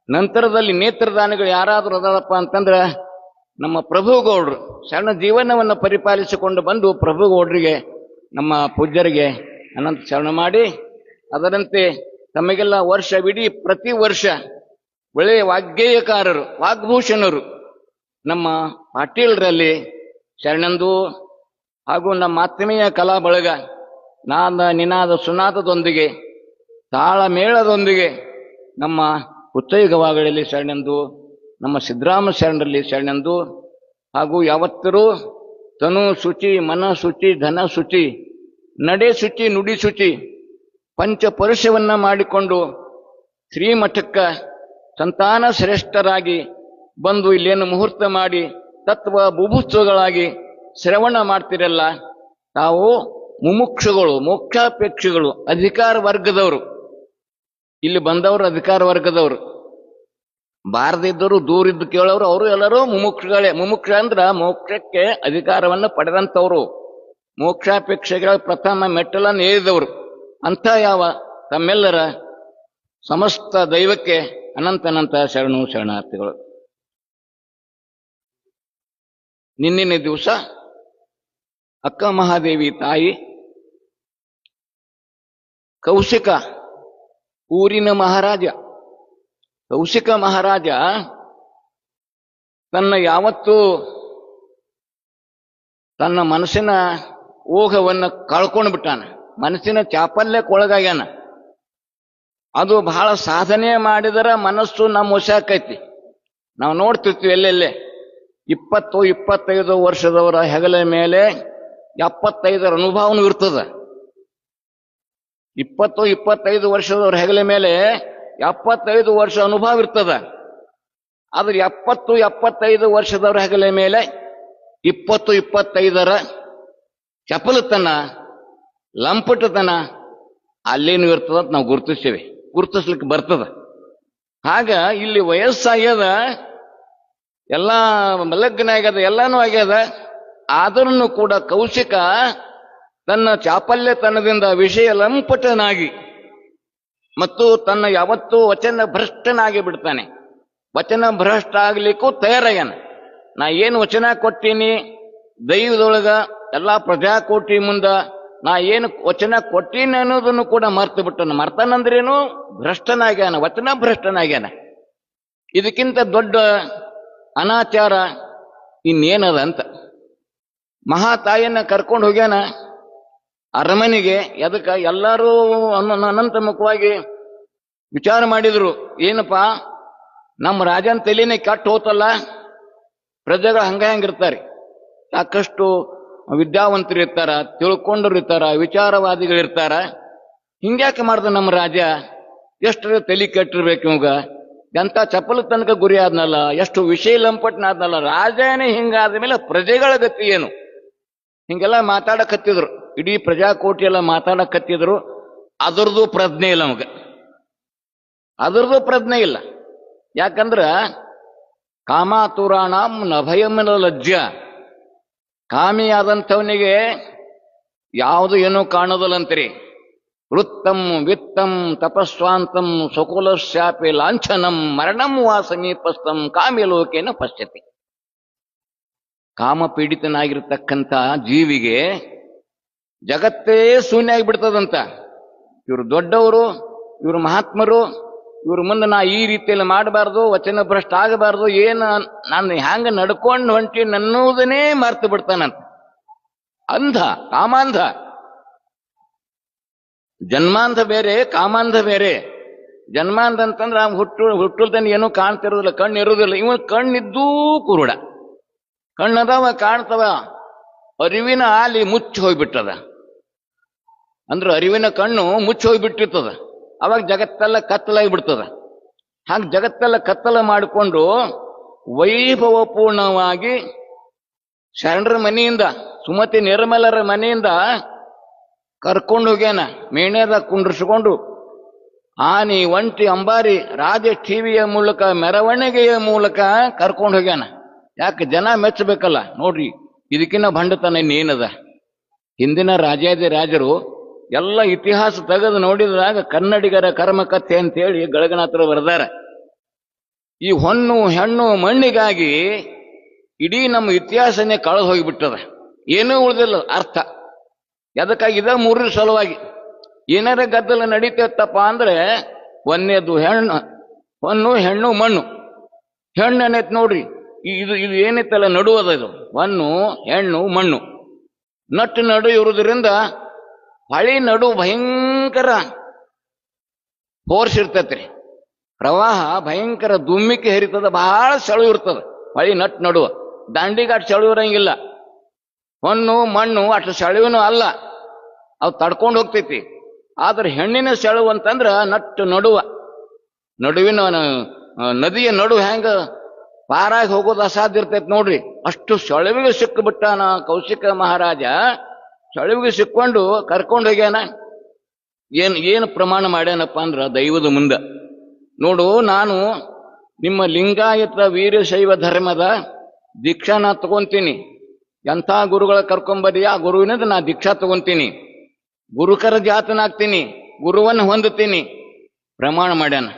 ನಂತರದಲ್ಲಿ ನೇತ್ರದಾನಿಗಳು ಯಾರಾದರೂ ಅದಾರಪ್ಪ ಅಂತಂದ್ರೆ ನಮ್ಮ ಪ್ರಭುಗೌಡರು ಸಣ್ಣ ಜೀವನವನ್ನು ಪರಿಪಾಲಿಸಿಕೊಂಡು ಬಂದು ಪ್ರಭುಗೌಡರಿಗೆ ನಮ್ಮ ಪೂಜ್ಯರಿಗೆ ಅನಂತ ಶರಣ ಮಾಡಿ, ಅದರಂತೆ ತಮಗೆಲ್ಲ ವರ್ಷವಿಡೀ ಪ್ರತಿ ವರ್ಷ ಒಳ್ಳೆಯ ವಾಗ್ಗೇಯಕಾರರು, ವಾಗ್ಭೂಷಣರು ನಮ್ಮ ಪಾಟೀಲರಲ್ಲಿ ಶರಣಂದು ಹಾಗೂ ನಮ್ಮ ಆತ್ಮೀಯ ಕಲಾ ಬಳಗ ನಾದ ನಿನಾದ ಸುನಾದದೊಂದಿಗೆ ತಾಳಮೇಳದೊಂದಿಗೆ ನಮ್ಮ ಉಚ್ಚೈಗವಾಗಳಲ್ಲಿ ಶರಣೆಂದು, ನಮ್ಮ ಸಿದ್ದರಾಮ ಶರಣರಲ್ಲಿ ಶರಣೆಂದು, ಹಾಗೂ ಯಾವತ್ತರೂ ತನು ಶುಚಿ, ಮನ ಶುಚಿ, ಧನ ಶುಚಿ, ನಡೆ ಶುಚಿ, ನುಡಿ ಶುಚಿ ಪಂಚಪರುಷವನ್ನ ಮಾಡಿಕೊಂಡು ಶ್ರೀಮಠಕ್ಕ ಸಂತಾನ ಶ್ರೇಷ್ಠರಾಗಿ ಬಂದು ಇಲ್ಲೇನು ಮುಹೂರ್ತ ಮಾಡಿ ತತ್ವ ಬುಭುತ್ಸಗಳಾಗಿ ಶ್ರವಣ ಮಾಡ್ತಿರಲ್ಲ, ತಾವು ಮುಮುಕ್ಷುಗಳು, ಮೋಕ್ಷಾಪೇಕ್ಷಿಗಳು, ಅಧಿಕಾರ ವರ್ಗದವರು. ಇಲ್ಲಿ ಬಂದವರು ಅಧಿಕಾರ ವರ್ಗದವರು, ಬಾರದಿದ್ದರು ದೂರಿದ್ದು ಕೇಳೋರು ಅವರು ಎಲ್ಲರೂ ಮುಮುಕ್ಷುಗಳೇ. ಮುಮುಕ್ಷ ಅಂದ್ರ ಮೋಕ್ಷಕ್ಕೆ ಅಧಿಕಾರವನ್ನು ಪಡೆದಂಥವ್ರು, ಮೋಕ್ಷಾಪೇಕ್ಷೆಗಳ ಪ್ರಥಮ ಮೆಟ್ಟಲನ್ನು ಏರಿದವರು. ಅಂಥ ಯಾವ ತಮ್ಮೆಲ್ಲರ ಸಮಸ್ತ ದೈವಕ್ಕೆ ಅನಂತನಂತ ಶರಣು ಶರಣಾರ್ಥಿಗಳು. ನಿನ್ನಿನ ದಿವಸ ಅಕ್ಕ ಮಹಾದೇವಿ ತಾಯಿ ಕೌಶಿಕ ಊರಿನ ಮಹಾರಾಜ, ಕೌಶಿಕ ಮಹಾರಾಜ ತನ್ನ ಮನಸ್ಸಿನ ಓಘವನ್ನು ಕಳ್ಕೊಂಡು ಬಿಟ್ಟಾನ, ಮನಸ್ಸಿನ ಚಾಪಲ್ಯಕ್ಕೊಳಗಾಗ್ಯಾನ. ಅದು ಬಹಳ ಸಾಧನೆ ಮಾಡಿದರ ಮನಸ್ಸು ನಮ್ಮ ವಶಾಕೈತಿ. ನಾವು ನೋಡ್ತಿರ್ತೀವಿ ಎಲ್ಲೆಲ್ಲೇ 20-25 ವರ್ಷದವರ ಹೆಗಲ ಮೇಲೆ 75 ಅನುಭವನೂ ಇರ್ತದ. 20-25 ವರ್ಷದವ್ರ ಹೆಗಲ ಮೇಲೆ 75 ವರ್ಷ ಅನುಭವ ಇರ್ತದ. ಆದ್ರೆ 70-75 ವರ್ಷದವರ ಹೆಗಲ ಮೇಲೆ 20-25 ಚಪಲತನ, ಲಂಪಟತನ ಅಲ್ಲೇನು ಇರ್ತದ ಅಂತ ನಾವು ಗುರುತಿಸ್ಲಿಕ್ಕೆ ಬರ್ತದ. ಆಗ ಇಲ್ಲಿ ವಯಸ್ಸಾಗ್ಯದ, ಎಲ್ಲ ಮಲಗ್ನ ಆಗ್ಯದ, ಎಲ್ಲಾನು ಆಗ್ಯದ. ಆದ್ರೂ ಕೂಡ ಕೌಶಿಕ ತನ್ನ ಚಾಪಲ್ಯತನದಿಂದ ವಿಷಯ ಲಂಪಟನಾಗಿ ಮತ್ತು ತನ್ನ ಯಾವತ್ತೂ ವಚನ ಭ್ರಷ್ಟನಾಗಿ ಬಿಡ್ತಾನೆ. ವಚನ ಭ್ರಷ್ಟ ಆಗ್ಲಿಕ್ಕೂ ತಯಾರಾಗ್ಯಾನ. ನಾ ಏನು ವಚನ ಕೊಟ್ಟೀನಿ ದೈವದೊಳಗ ಎಲ್ಲಾ ಪ್ರಜಾಕೋಟಿ ಮುಂದ ನಾ ಏನು ವಚನ ಕೊಟ್ಟೀನಿ ಅನ್ನೋದನ್ನು ಕೂಡ ಮರ್ತು ಬಿಟ್ಟನು. ಮರ್ತಾನಂದ್ರೇನು? ಭ್ರಷ್ಟನಾಗ್ಯಾನ, ವಚನ ಭ್ರಷ್ಟನಾಗ್ಯಾನ. ಇದಕ್ಕಿಂತ ದೊಡ್ಡ ಅನಾಚಾರ ಇನ್ನೇನದ ಅಂತ ಮಹಾತಾಯಿಯನ್ನ ಕರ್ಕೊಂಡು ಹೋಗ್ಯಾನ ಅರಮನೆಗೆ. ಅದಕ್ಕೆ ಎಲ್ಲರೂ ಅನಂತ ಮುಖವಾಗಿ ವಿಚಾರ ಮಾಡಿದ್ರು, ಏನಪ್ಪಾ ನಮ್ಮ ರಾಜನ ತಲೆನೇ ಕೆಟ್ಟು ಹೋತಲ್ಲ, ಪ್ರಜೆಗಳು ಹೆಂಗಿರ್ತಾರೆ, ಸಾಕಷ್ಟು ವಿದ್ಯಾವಂತರು ಇರ್ತಾರ, ತಿಳ್ಕೊಂಡರು ಇರ್ತಾರ, ವಿಚಾರವಾದಿಗಳಿರ್ತಾರ, ಹಿಂಗ್ಯಾಕೆ ಮಾಡ್ದ ನಮ್ಮ ರಾಜ, ಎಷ್ಟು ತಲೆ ಕೆಟ್ಟಿರ್ಬೇಕು ಇವಾಗ, ಎಂತ ಚಪಲ ತನಕ ಗುರಿ ಆದ್ನಲ್ಲ, ಎಷ್ಟು ವಿಷಯ ಲಂಪಟ್ನಾದ್ನಲ್ಲ, ರಾಜನೇ ಹಿಂಗಾದ ಮೇಲೆ ಪ್ರಜೆಗಳ ಗತಿ ಏನು? ಹಿಂಗೆಲ್ಲ ಮಾತಾಡಕತ್ತಿದ್ರು, ಇಡೀ ಪ್ರಜಾಕೋಟಿ ಎಲ್ಲ ಮಾತಾಡಕತ್ತಿದ್ರು. ಅದರದ್ದು ಪ್ರಜ್ಞೆ ಇಲ್ಲ ನಮಗೆ, ಅದರದ್ದು ಪ್ರಜ್ಞೆ ಇಲ್ಲ. ಯಾಕಂದ್ರ ಕಾಮಾತುರಾಣಂ ನಭಯಮನ ಲಜ್ಜ, ಕಾಮಿಯಾದಂಥವನಿಗೆ ಯಾವುದು ಏನೂ ಕಾಣೋದಲ್ಲಂತೀರಿ. ವೃತ್ತಂ ವಿತ್ತಂ ತಪಸ್ವಾಂತಂ ಸ್ವಕುಲಶ್ಯಾಪಿ ಲಾಂಛನಂ ಮರಣಂ ವಾ ಸಮೀಪಸ್ಥಂ ಕಾಮ್ಯಲೋಕೇನ ಪಶ್ಯತಿ. ಕಾಮಪೀಡಿತನಾಗಿರ್ತಕ್ಕಂಥ ಜೀವಿಗೆ ಜಗತ್ತೇ ಶೂನ್ಯ ಆಗಿಬಿಡ್ತದಂತ. ಇವರು ದೊಡ್ಡವರು, ಇವರು ಮಹಾತ್ಮರು, ಇವ್ರ ಮುಂದೆ ನಾ ಈ ರೀತಿಯಲ್ಲಿ ಮಾಡಬಾರ್ದು, ವಚನ ಭ್ರಷ್ಟ ಆಗಬಾರ್ದು, ಏನು ನಾನು ಹ್ಯಾಂಗ ನಡ್ಕೊಂಡು ಹೊಂಟಿ ಅನ್ನೋದನ್ನೇ ಮರ್ತು ಬಿಡ್ತಾನಂತ. ಅಂಧ, ಕಾಮಾಂಧ. ಜನ್ಮಾಂಧ ಬೇರೆ, ಕಾಮಾಂಧ ಬೇರೆ. ಜನ್ಮಾಂಧ ಅಂತಂದ್ರೆ ಹುಟ್ಟುಲ್ತನ ಏನೂ ಕಾಣ್ತಿರೋದಿಲ್ಲ, ಕಣ್ಣು ಇರೋದಿಲ್ಲ. ಇವನ್ ಕಣ್ಣಿದ್ದೂ ಕುರುಡ, ಕಣ್ಣದವ ಕಾಣ್ತವ, ಅರಿವಿನ ಆಲಿ ಮುಚ್ಚಿ ಹೋಗ್ಬಿಟ್ಟದ. ಅಂದ್ರೆ ಅರಿವಿನ ಕಣ್ಣು ಮುಚ್ಚಿ ಹೋಗ್ಬಿಟ್ಟಿರ್ತದ, ಅವಾಗ ಜಗತ್ತೆಲ್ಲ ಕತ್ತಲಾಗಿ ಬಿಡ್ತದ. ಹಾಗೆ ಜಗತ್ತೆಲ್ಲ ಕತ್ತಲ ಮಾಡಿಕೊಂಡು ವೈಭವಪೂರ್ಣವಾಗಿ ಶರಣರ ಮನೆಯಿಂದ, ಸುಮತಿ ನಿರ್ಮಲರ ಮನೆಯಿಂದ ಕರ್ಕೊಂಡು ಹೋಗ್ಯಾನ. ಮೇಣೆದ ಕುಂಡ್ರಿಸ್ಕೊಂಡು ಆನಿ, ಒಂಟಿ, ಅಂಬಾರಿ, ರಾಜ ಟಿವಿಯ ಮೂಲಕ, ಮೆರವಣಿಗೆಯ ಮೂಲಕ ಕರ್ಕೊಂಡು ಹೋಗ್ಯಾನ. ಯಾಕೆ? ಜನ ಮೆಚ್ಚಬೇಕಲ್ಲ. ನೋಡ್ರಿ, ಇದಕ್ಕಿನ್ನ ಭಂಡತನ ಇನ್ನೇನದ? ಹಿಂದಿನ ರಾಜರು ಎಲ್ಲ ಇತಿಹಾಸ ತೆಗೆದು ನೋಡಿದಾಗ ಕನ್ನಡಿಗರ ಕರ್ಮಕಥೆ ಅಂತೇಳಿ ಗಳಗನಾಥರು ಬರೆದಾರ. ಈ ಹೊನ್ನು ಹೆಣ್ಣು ಮಣ್ಣಿಗಾಗಿ ಇಡೀ ನಮ್ಮ ಇತಿಹಾಸನೇ ಕಳೆದು ಹೋಗಿಬಿಟ್ಟದ, ಏನೂ ಉಳಿದಿಲ್ಲ ಅರ್ಥ. ಅದಕ್ಕಾಗಿ ಇದ ಮೂರರ ಸಲುವಾಗಿ ಏನಾರ ಗದ್ದಲ ನಡೀತತ್ತಪ್ಪ ಅಂದ್ರೆ, ಒಂದೇದು ಹೊನ್ನು ಹೆಣ್ಣು ಮಣ್ಣು. ಹೆಣ್ಣು ಏನೈತೆ ನೋಡ್ರಿ, ಇದು ಏನೈತಲ್ಲ ನಡುವದ, ಇದು ಹೊನ್ನು ಹೆಣ್ಣು ಮಣ್ಣು. ನಟ್ಟು ನಡು ಇರುವುದರಿಂದ ಹಳಿ ನಡು ಭಯಂಕರ ಫೋರ್ಸ್ ಇರ್ತೈತ್ರಿ. ಪ್ರವಾಹ ಭಯಂಕರ ದುಮ್ಮಿಕೆ ಹರಿತದ, ಬಹಳ ಸೆಳು ಇರ್ತದ. ಹಳಿ ನಟ್ಟು ನಡುವ ದಾಂಡಿಗೆ ಅಷ್ಟು ಸೆಳು ಇರಂಗಿಲ್ಲ. ಹೊನ್ನು ಮಣ್ಣು ಅಷ್ಟು ಸೆಳುವಿನೂ ಅಲ್ಲ, ಅವು ತಡ್ಕೊಂಡು ಹೋಗ್ತೈತಿ. ಆದ್ರೆ ಹೆಣ್ಣಿನ ಸೆಳು ಅಂತಂದ್ರ ನಟ್ಟು ನಡುವಿನ ನದಿಯ ನಡು ಹೆಂಗ ಪಾರಾಗಿ ಹೋಗೋದು ಅಸಾಧ್ಯ ಇರ್ತೈತಿ ನೋಡ್ರಿ, ಅಷ್ಟು ಸೆಳುವಿಗೆ ಸಿಕ್ಕಿಬಿಟ್ಟಾನ ಕೌಶಿಕ ಮಹಾರಾಜ. ಸೆಳುವಿಗೆ ಸಿಕ್ಕೊಂಡು ಕರ್ಕೊಂಡು ಹೋಗ್ಯಾನ. ಏನು ಪ್ರಮಾಣ ಮಾಡ್ಯಾನಪ್ಪ ಅಂದ್ರ, ದೈವದ ಮುಂದೆ ನೋಡು, ನಾನು ನಿಮ್ಮ ಲಿಂಗಾಯತ ವೀರಶೈವ ಧರ್ಮದ ದೀಕ್ಷಾ ನಾ ತಗೊಂತೀನಿ. ಎಂಥ ಗುರುಗಳ ಕರ್ಕೊಂಬರಿ, ಆ ಗುರುವಿನಿಂದ ನಾ ದೀಕ್ಷಾ ತಗೊಂತೀನಿ, ಗುರುಕರ ಜಾತನಾಗ್ತೀನಿ, ಗುರುವನ್ನು ಹೊಂದುತ್ತೀನಿ ಪ್ರಮಾಣ ಮಾಡ್ಯಾನ.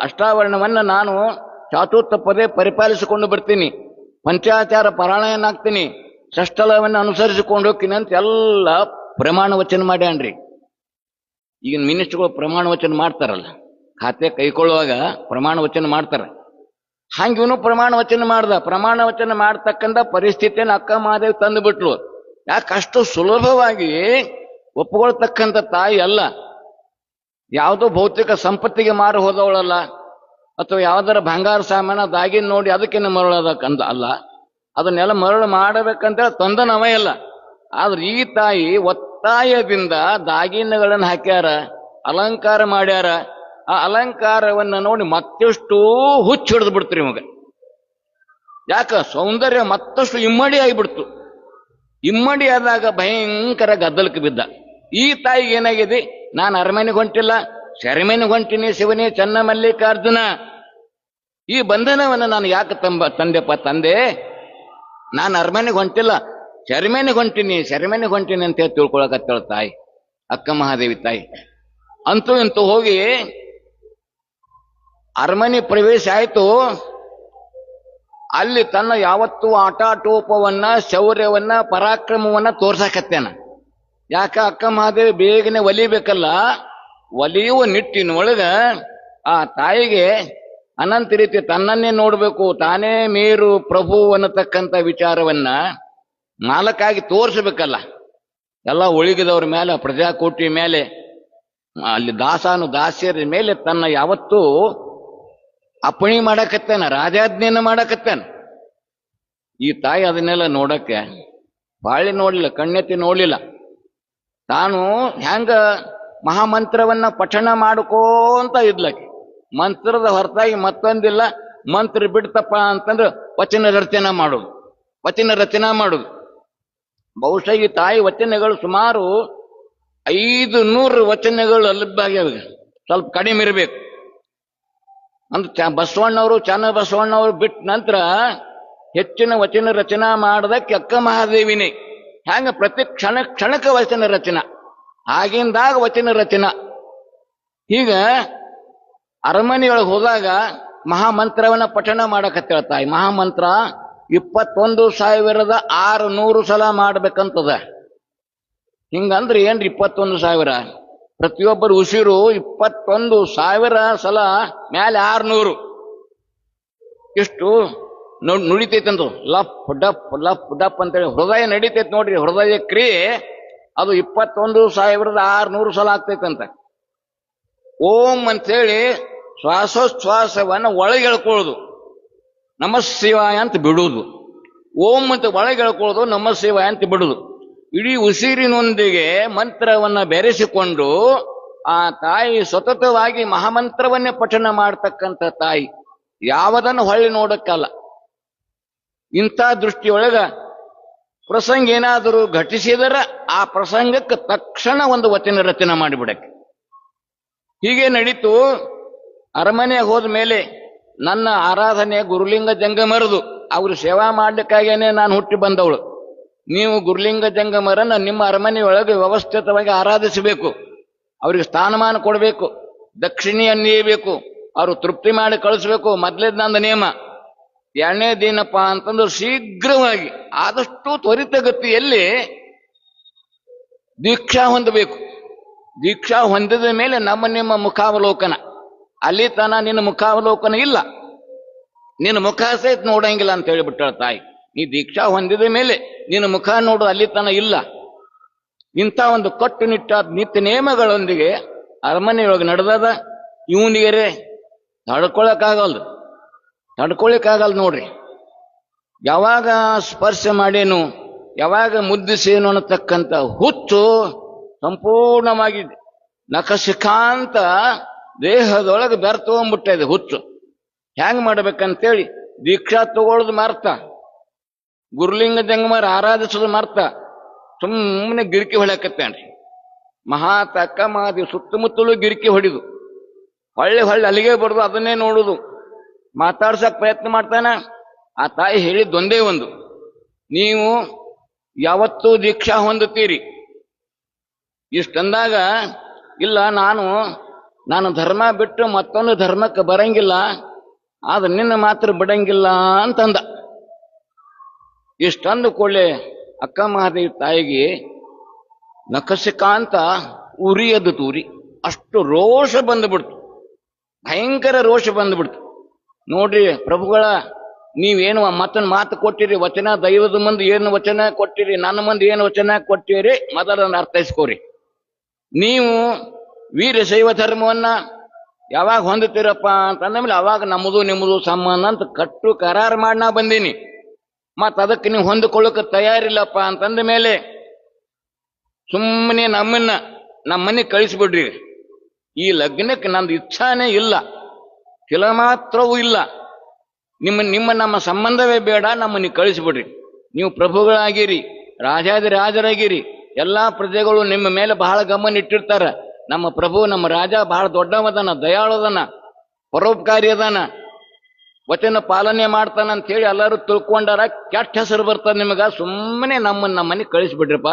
ಅಷ್ಟಾವರಣವನ್ನ ನಾನು ಚಾತುರ್ಥ ಪರಿಪಾಲಿಸಿಕೊಂಡು ಬರ್ತೀನಿ, ಪಂಚಾಚಾರ ಪಾರಾಯಣನಾಗ್ತೀನಿ, ಷಷ್ಠಲವನ್ನು ಅನುಸರಿಸಿಕೊಂಡು ಹೋಗ್ತೀನಿ ಅಂತ ಎಲ್ಲ ಪ್ರಮಾಣ ವಚನ ಮಾಡ್ಯಾನ್ರಿ. ಈಗಿನ ಮಿನಿಸ್ಟ್ರುಗಳು ಪ್ರಮಾಣ ವಚನ ಮಾಡ್ತಾರಲ್ಲ, ಖಾತೆ ಕೈಕೊಳ್ಳುವಾಗ ಪ್ರಮಾಣ ವಚನ ಮಾಡ್ತಾರ. ಹಂಗೆ ಇವನು ಪ್ರಮಾಣ ವಚನ ಮಾಡ್ದ. ಪ್ರಮಾಣ ವಚನ ಮಾಡ್ತಕ್ಕಂಥ ಪರಿಸ್ಥಿತಿಯನ್ನು ಅಕ್ಕ ಮಹಾದೇವಿ ತಂದು ಬಿಟ್ಲು. ಯಾಕೆ? ಅಷ್ಟು ಸುಲಭವಾಗಿ ಒಪ್ಪಿಕೊಳ್ತಕ್ಕಂಥ ತಾಯಿ ಅಲ್ಲ. ಯಾವುದೋ ಭೌತಿಕ ಸಂಪತ್ತಿಗೆ ಮಾರು ಹೋದವಳಲ್ಲ, ಅಥವಾ ಯಾವ್ದಾರ ಬಂಗಾರ ಸಾಮಾನ ದಾಗಿನ ನೋಡಿ ಅದಕ್ಕೇನೆ ಮರಳೋದಕ್ಕಂತ ಅಲ್ಲ. ಅದನ್ನೆಲ್ಲ ಮರಳು ಮಾಡಬೇಕಂತೇಳಿ ತಂದನವೇ ಅಲ್ಲ. ಆದ್ರೆ ಈ ತಾಯಿ ಒತ್ತಾಯದಿಂದ ದಾಗಿನಗಳನ್ನು ಹಾಕ್ಯಾರ, ಅಲಂಕಾರ ಮಾಡ್ಯಾರ, ಆ ಅಲಂಕಾರವನ್ನ ನೋಡಿ ಮತ್ತಷ್ಟು ಹುಚ್ಚು ಹಿಡಿದು ಬಿಡ್ತೀರಿ ಮಗ. ಯಾಕ ಸೌಂದರ್ಯ ಮತ್ತಷ್ಟು ಇಮ್ಮಡಿ ಆಗಿಬಿಡ್ತು. ಇಮ್ಮಡಿ ಆದಾಗ ಭಯಂಕರ ಗದ್ದಲಕ್ಕೆ ಬಿದ್ದ. ಈ ತಾಯಿಗೆ ಏನಾಗಿದೆ, ನಾನು ಅರಮನೆಗೆ ಹೊಂಟಿಲ್ಲ, ಸೆರೆಮನೆಗೆ ಹೊಂಟಿನಿ ಶಿವನೇ ಚೆನ್ನ ಮಲ್ಲಿಕಾರ್ಜುನ. ಈ ಬಂಧನವನ್ನು ನಾನು ಯಾಕೆ ತಂದೆಪ್ಪ ತಂದೆ, ನಾನು ಅರಮನೆಗೆ ಹೊಂಟಿಲ್ಲ, ಸೆರೆಮನೆಗೆ ಹೊಂಟಿನಿ ಅಂತ ಹೇಳಿ ತಿಳ್ಕೊಳಕತ್ತಾಳ ತಾಯಿ, ಅಕ್ಕ ಮಹಾದೇವಿ ತಾಯಿ. ಅಂತೂ ಇಂತೂ ಹೋಗಿ ಅರಮನೆ ಪ್ರವೇಶ ಆಯ್ತು. ಅಲ್ಲಿ ತನ್ನ ಯಾವತ್ತೂ ಆಟಾಟೋಪವನ್ನ, ಶೌರ್ಯವನ್ನ, ಪರಾಕ್ರಮವನ್ನ ತೋರ್ಸಾಕತ್ತೇನ. ಯಾಕ ಅಕ್ಕ ಮಹಾದೇವಿ ಬೇಗನೆ ಒಲಿಬೇಕಲ್ಲ, ಒಲಿಯುವ ನಿಟ್ಟಿನೊಳಗ ಆ ತಾಯಿಗೆ ಅನಂತ ರೀತಿ ತನ್ನನ್ನೇ ನೋಡ್ಬೇಕು, ತಾನೇ ಮೇರು ಪ್ರಭು ಅನ್ನತಕ್ಕಂಥ ವಿಚಾರವನ್ನ ನಾಲ್ಕಾಗಿ ತೋರಿಸ್ಬೇಕಲ್ಲ. ಎಲ್ಲ ಒಳಗಿದವ್ರ ಮೇಲೆ, ಪ್ರಜಾಕೋಟಿ ಮೇಲೆ, ಅಲ್ಲಿ ದಾಸಾನು ದಾಸ್ಯರ ಮೇಲೆ ತನ್ನ ಯಾವತ್ತೂ ಅಪ್ಪಣಿ ಮಾಡಕತ್ತೇನ, ರಾಜಾಜ್ಞೆಯನ್ನು ಮಾಡಕತ್ತೇನ. ಈ ತಾಯಿ ಅದನ್ನೆಲ್ಲ ನೋಡಕ್ಕೆ ಬಾಳಿ ನೋಡ್ಲಿಲ್ಲ, ಕಣ್ಣೆತ್ತಿ ನೋಡ್ಲಿಲ್ಲ. ತಾನು ಹೆಂಗ ಮಹಾಮಂತ್ರವನ್ನ ಪಠಣ ಮಾಡ್ಕೋಂತ ಇದ್ಲಕ್ಕೆ. ಮಂತ್ರದ ಹೊರತಾಗಿ ಮತ್ತೊಂದಿಲ್ಲ. ಮಂತ್ರ ಬಿಡ್ತಪ್ಪ ಅಂತಂದ್ರೆ ವಚನ ರಚನೆ ಮಾಡುದು. ಬಹುಶಃ ಈ ತಾಯಿ ವಚನಗಳು ಸುಮಾರು 500 ವಚನಗಳು ಅಲ್ಲಿದ್ದಾಗ್ಯಾವ. ಸ್ವಲ್ಪ ಕಡಿಮೆ ಇರಬೇಕು. ಅಂದ್ರೆ ಬಸವಣ್ಣವರು, ಚನ್ನ ಬಸವಣ್ಣವರು ಬಿಟ್ಟ ನಂತರ ಹೆಚ್ಚಿನ ವಚನ ರಚನಾ ಮಾಡದಕ್ಕೆ ಅಕ್ಕ ಮಹಾದೇವಿನೇ. ಹೆಂಗ ಪ್ರತಿ ಕ್ಷಣಕ್ಕೆ ವಚನ ರಚನಾ, ಆಗಿಂದಾಗ ವಚನ ರಚನಾ. ಈಗ ಅರಮನೆಯೊಳಗೆ ಹೋದಾಗ ಮಹಾಮಂತ್ರವನ್ನ ಪಠಣ ಮಾಡಕತ್ತೇಳ ತಾಯಿ. ಮಹಾಮಂತ್ರ 21,600 ಸಲ ಮಾಡ್ಬೇಕಂತದ. ಹಿಂಗಂದ್ರೆ ಏನ್ರಿ 21,000? ಪ್ರತಿಯೊಬ್ಬರು ಉಸಿರು 21,000 ಸಲ ಮ್ಯಾಲೆ 600 ಎಷ್ಟು ನುಡಿತೈತಂತ. ಲಫ್ ಡಪ್ ಅಂತೇಳಿ ಹೃದಯ ನಡಿತೈತೆ ನೋಡ್ರಿ. ಹೃದಯ ಕ್ರಿಯೆ ಅದು 21,600 ಸಲ ಆಗ್ತೈತಂತ. ಓಂ ಅಂತೇಳಿ ಶ್ವಾಸೋಚ್ಛ್ವಾಸವನ್ನ ಒಳಗೆ ಎಳ್ಕೊಳ್ಳೋದು, ನಮಃ ಶಿವಾಯ ಅಂತ ಬಿಡುವುದು. ಓಂ ಅಂತ ಒಳಗೆ ಎಳ್ಕೊಳ್ಳೋದು, ನಮಃ ಶಿವಾಯ ಅಂತ ಬಿಡುವುದು. ಇಡೀ ಉಸಿರಿನೊಂದಿಗೆ ಮಂತ್ರವನ್ನ ಬೆರೆಸಿಕೊಂಡು ಆ ತಾಯಿ ಸತತವಾಗಿ ಮಹಾಮಂತ್ರವನ್ನೇ ಪಠಣ ಮಾಡ್ತಕ್ಕಂಥ ತಾಯಿ. ಯಾವುದನ್ನು ಹೊಳ್ಳಿ ನೋಡಕ್ಕಲ್ಲ. ಇಂಥ ದೃಷ್ಟಿಯೊಳಗ ಪ್ರಸಂಗ ಏನಾದರೂ ಘಟಿಸಿದರೆ ಆ ಪ್ರಸಂಗಕ್ಕೆ ತಕ್ಷಣ ಒಂದು ವಚನ ರಚನೆ ಮಾಡಿಬಿಡಕ್ಕೆ. ಹೀಗೆ ನಡೀತು. ಅರಮನೆಗೆ ಹೋದ ಮೇಲೆ ನನ್ನ ಆರಾಧನೆ ಗುರುಲಿಂಗ ಜಂಗಮರದು. ಅವರು ಸೇವಾ ಮಾಡ್ಲಿಕ್ಕಾಗೇನೆ ನಾನು ಹುಟ್ಟಿ ಬಂದವಳು. ನೀವು ಗುರುಲಿಂಗ ಜಂಗಮರನ್ನ ನಿಮ್ಮ ಅರಮನೆಯೊಳಗೆ ವ್ಯವಸ್ಥಿತವಾಗಿ ಆರಾಧಿಸಬೇಕು, ಅವ್ರಿಗೆ ಸ್ಥಾನಮಾನ ಕೊಡಬೇಕು, ದಕ್ಷಿಣೆಯನ್ನು ನೀಯಬೇಕು, ಅವರು ತೃಪ್ತಿ ಮಾಡಿ ಕಳಿಸ್ಬೇಕು. ಮೊದಲೇದು ನನ್ನ ನಿಯಮ. ಎರಡನೇದೇನಪ್ಪ ಅಂತಂದ್ರೆ ಶೀಘ್ರವಾಗಿ ಆದಷ್ಟು ತ್ವರಿತಗತಿಯಲ್ಲಿ ದೀಕ್ಷಾ ಹೊಂದಬೇಕು. ದೀಕ್ಷಾ ಹೊಂದಿದ ಮೇಲೆ ನಿಮ್ಮ ಮುಖಾವಲೋಕನ. ಅಲ್ಲಿ ತನ ನಿನ್ನ ಮುಖಾವಲೋಕನ ಇಲ್ಲ, ನಿನ್ನ ಮುಖ ಸಹಿತ ನೋಡಂಗಿಲ್ಲ ಅಂತ ಹೇಳಿಬಿಟ್ಟಾಳ ತಾಯಿ. ನೀ ದೀಕ್ಷಾ ಹೊಂದಿದ ಮೇಲೆ ನಿನ್ನ ಮುಖ ನೋಡು, ಅಲ್ಲಿ ತನ ಇಲ್ಲ. ಇಂಥ ಒಂದು ಕಟ್ಟುನಿಟ್ಟಾದ ನಿತ್ಯ ನೇಮಗಳೊಂದಿಗೆ ಅರಮನೆಯೊಳಗೆ ನಡೆದದ. ಇವನಿಗೆ ತಡ್ಕೊಳಕ್ಕಾಗಲ್ಲ ನೋಡ್ರಿ. ಯಾವಾಗ ಸ್ಪರ್ಶ ಮಾಡೇನು, ಯಾವಾಗ ಮುದ್ದಿಸೇನು ಅನ್ನತಕ್ಕಂಥ ಹುಚ್ಚು ಸಂಪೂರ್ಣವಾಗಿ ನಖಶಿಖಾಂತ ದೇಹದೊಳಗೆ ಬೆರ್ತಗೊಂಡ್ಬಿಟ್ಟ ಇದೆ ಹುಚ್ಚು. ಹೆಂಗ್ ಮಾಡ್ಬೇಕಂತೇಳಿ ದೀಕ್ಷಾ ತಗೊಳ್ಳೋದು ಮಾರ್ತ, ಗುರುಲಿಂಗ ಜಂಗಮರ ಆರಾಧಿಸೋದು ಮಾರ್ತ, ಸುಮ್ಮನೆ ಗಿರಿಕಿ ಹೊಳ್ಯಾಕತ್ತೇನ್ರಿ. ಅಕ್ಕ ಮಹಾದೇವಿ ಸುತ್ತಮುತ್ತಲೂ ಗಿರಿಕಿ ಹೊಡಿದು, ಹೊಳ್ಳಿ ಅಲ್ಲಿಗೆ ಬರೋದು, ಅದನ್ನೇ ನೋಡುದು, ಮಾತಾಡ್ಸಕ್ ಪ್ರಯತ್ನ ಮಾಡ್ತಾನ. ಆ ತಾಯಿ ಹೇಳಿದ್ದೊಂದೇ ಒಂದು, ನೀವು ಯಾವತ್ತೂ ದೀಕ್ಷಾ ಹೊಂದುತ್ತೀರಿ. ಇಷ್ಟಂದಾಗ ಇಲ್ಲ ನಾನು ಧರ್ಮ ಬಿಟ್ಟು ಮತ್ತೊಂದು ಧರ್ಮಕ್ಕೆ ಬರಂಗಿಲ್ಲ, ಆದ್ರೆ ನಿನ್ನ ಮಾತ್ರ ಬಿಡಂಗಿಲ್ಲ ಅಂತಂದ. ಇಷ್ಟಂದು ಕೊಳ್ಳೆ ಅಕ್ಕ ಮಹಾದೇವಿ ತಾಯಿಗೆ ನಖಸಿಕಾಂತ ಉರಿಯದು ತೂರಿ ಅಷ್ಟು ರೋಷ ಬಂದುಬಿಡ್ತು, ಭಯಂಕರ ರೋಷ ಬಂದುಬಿಡ್ತು. ನೋಡ್ರಿ ಪ್ರಭುಗಳ, ನೀವೇನು ಮತ್ತೊಂದು ಮಾತು ಕೊಟ್ಟಿರಿ, ವಚನ ದೈವದ ಮುಂದೆ ಏನು ವಚನ ಕೊಟ್ಟಿರಿ, ನನ್ನ ಮುಂದೆ ಏನು ವಚನ ಕೊಟ್ಟಿರಿ, ಮೊದಲನ್ನು ಅರ್ಥೈಸ್ಕೋರಿ. ನೀವು ವೀರಶೈವ ಧರ್ಮವನ್ನ ಯಾವಾಗ ಹೊಂದುತ್ತೀರಪ್ಪ ಅಂತಂದ್ಮೇಲೆ ಅವಾಗ ನಮ್ಮದು ನಿಮ್ಮದು ಸಂಬಂಧ ಅಂತ ಕಟ್ಟು ಕರಾರು ಮಾಡಿ ನಾ ಬಂದೀನಿ. ಮತ್ತು ಅದಕ್ಕೆ ನೀವು ಹೊಂದಿಕೊಳ್ಳೋಕೆ ತಯಾರಿಲ್ಲಪ್ಪ ಅಂತಂದ ಮೇಲೆ ಸುಮ್ಮನೆ ನಮ್ಮ ಮನೆಗೆ ಕಳಿಸ್ಬಿಡ್ರಿ. ಈ ಲಗ್ನಕ್ಕೆ ನಂದು ಇಚ್ಛಾನೇ ಇಲ್ಲ, ಕಿಲ ಮಾತ್ರವೂ ಇಲ್ಲ. ನಿಮ್ಮ ನಮ್ಮ ಸಂಬಂಧವೇ ಬೇಡ, ನಮ್ಮನ್ನು ಕಳಿಸಿಬಿಡ್ರಿ. ನೀವು ಪ್ರಭುಗಳಾಗಿರಿ, ರಾಜಾದಿರಾಜರಾಗಿರಿ. ಎಲ್ಲಾ ಪ್ರಜೆಗಳು ನಿಮ್ಮ ಮೇಲೆ ಬಹಳ ಗಮನ ಇಟ್ಟಿರ್ತಾರ. ನಮ್ಮ ಪ್ರಭು, ನಮ್ಮ ರಾಜ ಬಹಳ ದೊಡ್ಡವದನ, ದಯಾಳದನ, ಪರೋಪಕಾರಿ ಅದಾನ, ವಚನ ಪಾಲನೆ ಮಾಡ್ತಾನ ಅಂತ ಹೇಳಿ ಎಲ್ಲರೂ ತಿಳ್ಕೊಂಡಾರ. ಕೆಟ್ಟ ಹೆಸರು ಬರ್ತದೆ ನಿಮಗ. ಸುಮ್ಮನೆ ನಮ್ಮ ಮನೆಗೆ ಕಳಿಸಿಬಿಡ್ರಿಪ್ಪ,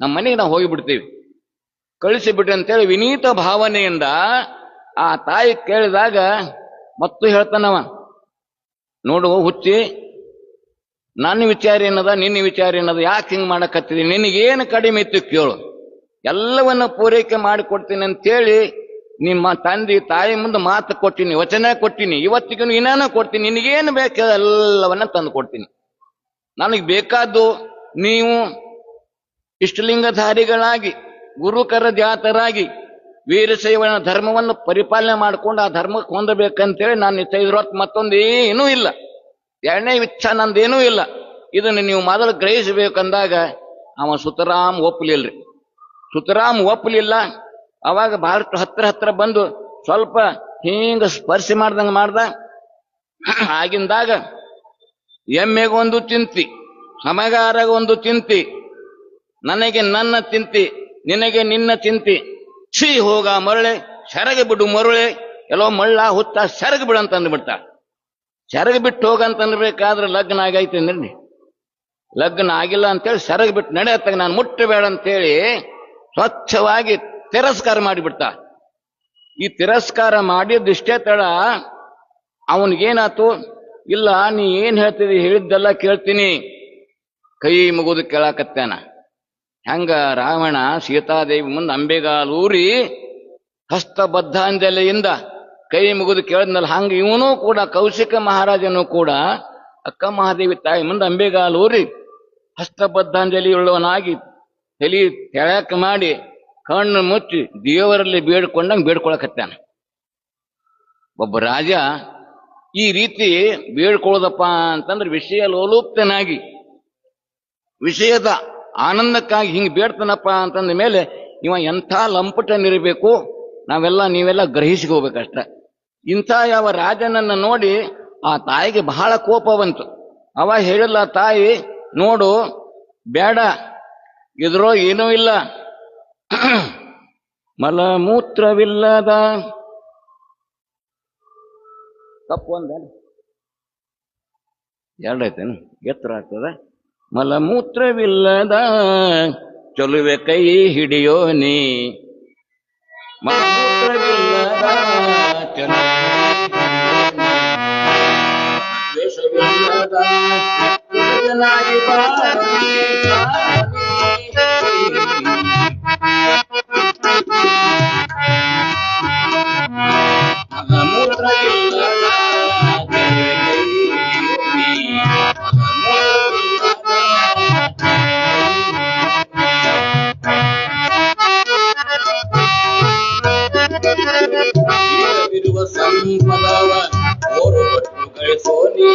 ನಮ್ಮ ಮನೆಗೆ ನಾವು ಹೋಗಿಬಿಡ್ತೀವಿ, ಕಳಿಸಿಬಿಡ್ರಿ ಅಂತೇಳಿ ವಿನೀತ ಭಾವನೆಯಿಂದ ಆ ತಾಯಿ ಕೇಳಿದಾಗ ಮತ್ತು ಹೇಳ್ತಾನವ, ನೋಡು ಹುಚ್ಚಿ, ನನ್ನ ವಿಚಾರ ಏನದ, ನಿನ್ನ ವಿಚಾರ ಏನದ, ಯಾಕೆ ಹಿಂಗೆ ಮಾಡಕತ್ತಿದಿ, ನಿನಗೇನು ಕಡಿಮೆ ಇತ್ತು ಕೇಳು, ಎಲ್ಲವನ್ನ ಪೂರೈಕೆ ಮಾಡಿಕೊಡ್ತೀನಿ ಅಂತೇಳಿ ನಿಮ್ಮ ತಂದೆ ತಾಯಿ ಮುಂದೆ ಮಾತು ಕೊಟ್ಟಿನಿ, ವಚನ ಕೊಟ್ಟಿನಿ, ಇವತ್ತಿಗೂ ಏನಾನ ಕೊಡ್ತೀನಿ, ನಿನಗೇನು ಬೇಕು ಎಲ್ಲವನ್ನ ತಂದು ಕೊಡ್ತೀನಿ. ನನಗೆ ಬೇಕಾದ್ದು ನೀವು ಇಷ್ಟಲಿಂಗಧಾರಿಗಳಾಗಿ, ಗುರುಕರ ಜಾತರಾಗಿ, ವೀರಶೈವನ ಧರ್ಮವನ್ನು ಪರಿಪಾಲನೆ ಮಾಡಿಕೊಂಡು ಆ ಧರ್ಮಕ್ಕೆ ಹೊಂದಬೇಕಂತೇಳಿ ನಾನು ನಿಶ್ಚಯಿಸಿರೋತ್ ಮತ್ತೊಂದೇನೂ ಇಲ್ಲ, ಎರಡನೇ ಇಚ್ಛಾ ನಂದೇನೂ ಇಲ್ಲ. ಇದನ್ನು ನೀವು ಮೊದಲು ಗ್ರಹಿಸಬೇಕಂದಾಗ ಅವ ಸುತರಾಮ್ ಒಪ್ಪಲಿಲ್ರಿ. ಸುತರಾಮ್ ಒಪ್ಪಲಿಲ್ಲ. ಅವಾಗ ಬಹಳಷ್ಟು ಹತ್ರ ಬಂದು ಸ್ವಲ್ಪ ಹಿಂಗ ಸ್ಪರ್ಶಿ ಮಾಡ್ದಂಗೆ ಮಾಡ್ದ. ಆಗಿಂದಾಗ ಎಮ್ಮೆಗೊಂದು ಚಿಂತಿ, ಸಮಗಾರಗೊಂದು ಚಿಂತಿ, ನನಗೆ ನನ್ನ ಚಿಂತಿ, ನಿನಗೆ ನಿನ್ನ ಚಿಂತಿ. ಛೀ ಹೋಗ ಮರಳೆ, ಸೆರಗ ಬಿಡು ಮರಳೆ, ಎಲ್ಲೋ ಮಳ್ಳ ಹುತ್ತ ಸೆರಗ ಬಿಡು ಅಂತ ಅಂದ್ಬಿಡ್ತ. ಸೆರಗ ಬಿಟ್ಟು ಹೋಗಂತನ್ಬೇಕಾದ್ರೆ ಲಗ್ನ ಆಗೈತೆ ಅಂದ್ರಿ, ಲಗ್ನ ಆಗಿಲ್ಲ ಅಂತೇಳಿ ಸೆರಗ ಬಿಟ್ಟು ನಡೆಯತ್ತಾಗ ನಾನು ಮುಟ್ಟಬೇಡ ಅಂತೇಳಿ ಸ್ವಚ್ಛವಾಗಿ ತಿರಸ್ಕಾರ ಮಾಡಿಬಿಡ್ತ. ಈ ತಿರಸ್ಕಾರ ಮಾಡಿದ್ದಷ್ಟೇ ತಡ ಅವನಿಗೇನಾತು, ಇಲ್ಲ ನೀ ಏನ್ ಹೇಳ್ತಿದಿ, ಹೇಳಿದ್ದೆಲ್ಲ ಕೇಳ್ತೀನಿ, ಕೈ ಮುಗಿದು ಕೇಳಾಕತ್ತಾನ. ಹೆಂಗ ರಾವಣ ಸೀತಾದೇವಿ ಮುಂದೆ ಅಂಬೆಗಾಲೂರಿ ಹಸ್ತಬದ್ಧಾಂಜಲಿಯಿಂದ ಕೈ ಮುಗಿದು ಕೇಳಿದ್ನಲ್ಲ, ಹಂಗ ಇವನು ಕೂಡ ಕೌಶಿಕ ಮಹಾರಾಜನು ಕೂಡ ಅಕ್ಕ ಮಹಾದೇವಿ ತಾಯಿ ಮುಂದೆ ಅಂಬೆಗಾಲೂರಿ ಹಸ್ತಬದ್ಧಾಂಜಲಿ ಉಳ್ಳವನಾಗಿ ತಲೆ ತೆಳಕ ಮಾಡಿ ಕಣ್ಣು ಮುಚ್ಚಿ ದೇವರಲ್ಲಿ ಬೇಡ್ಕೊಂಡಂಗೆ ಬೇಡ್ಕೊಳಕತ್ತಾನ. ಒಬ್ಬ ರಾಜ ಈ ರೀತಿ ಬೇಡ್ಕೊಳ್ಳೋದಪ್ಪ ಅಂತಂದ್ರೆ ವಿಷಯ ಲೋಲುಪ್ತನಾಗಿ, ವಿಷಯದ ಆನಂದಕ್ಕಾಗಿ ಹಿಂಗೆ ಬೇಡ್ತಾನಪ್ಪ ಅಂತಂದ ಮೇಲೆ ಇವ ಎಂಥ ಲಂಪಟನಿರಬೇಕು, ನೀವೆಲ್ಲ ಗ್ರಹಿಸಿಕೋಬೇಕಷ್ಟ. ಇಂಥ ಯಾವ ರಾಜನನ್ನ ನೋಡಿ ಆ ತಾಯಿಗೆ ಬಹಳ ಕೋಪ ಬಂತು. ಅವ ಹೇಳಿಲ್ಲ ತಾಯಿ, ನೋಡು ಬೇಡ, ಇದ್ರೋ ಏನೂ ಇಲ್ಲ, ಮಲಮೂತ್ರವಿಲ್ಲದ ತಪ್ಪು ಒಂದ ಎರಡೈತೇನು ಎತ್ತರ ಆಗ್ತದ. ಮಲಮೂತ್ರವಿಲ್ಲದ ಚಲುವೆ ಕೈ ಹಿಡಿಯೋ ನೀ, ಮಲಮೂತ್ರವಿಲ್ಲದ ದ್ವೇಷವಿಲ್ಲದ ಸಂಪದವ ಓರು ಕೊಟ್ಟು ಗಳಿಸೋ ನೀ,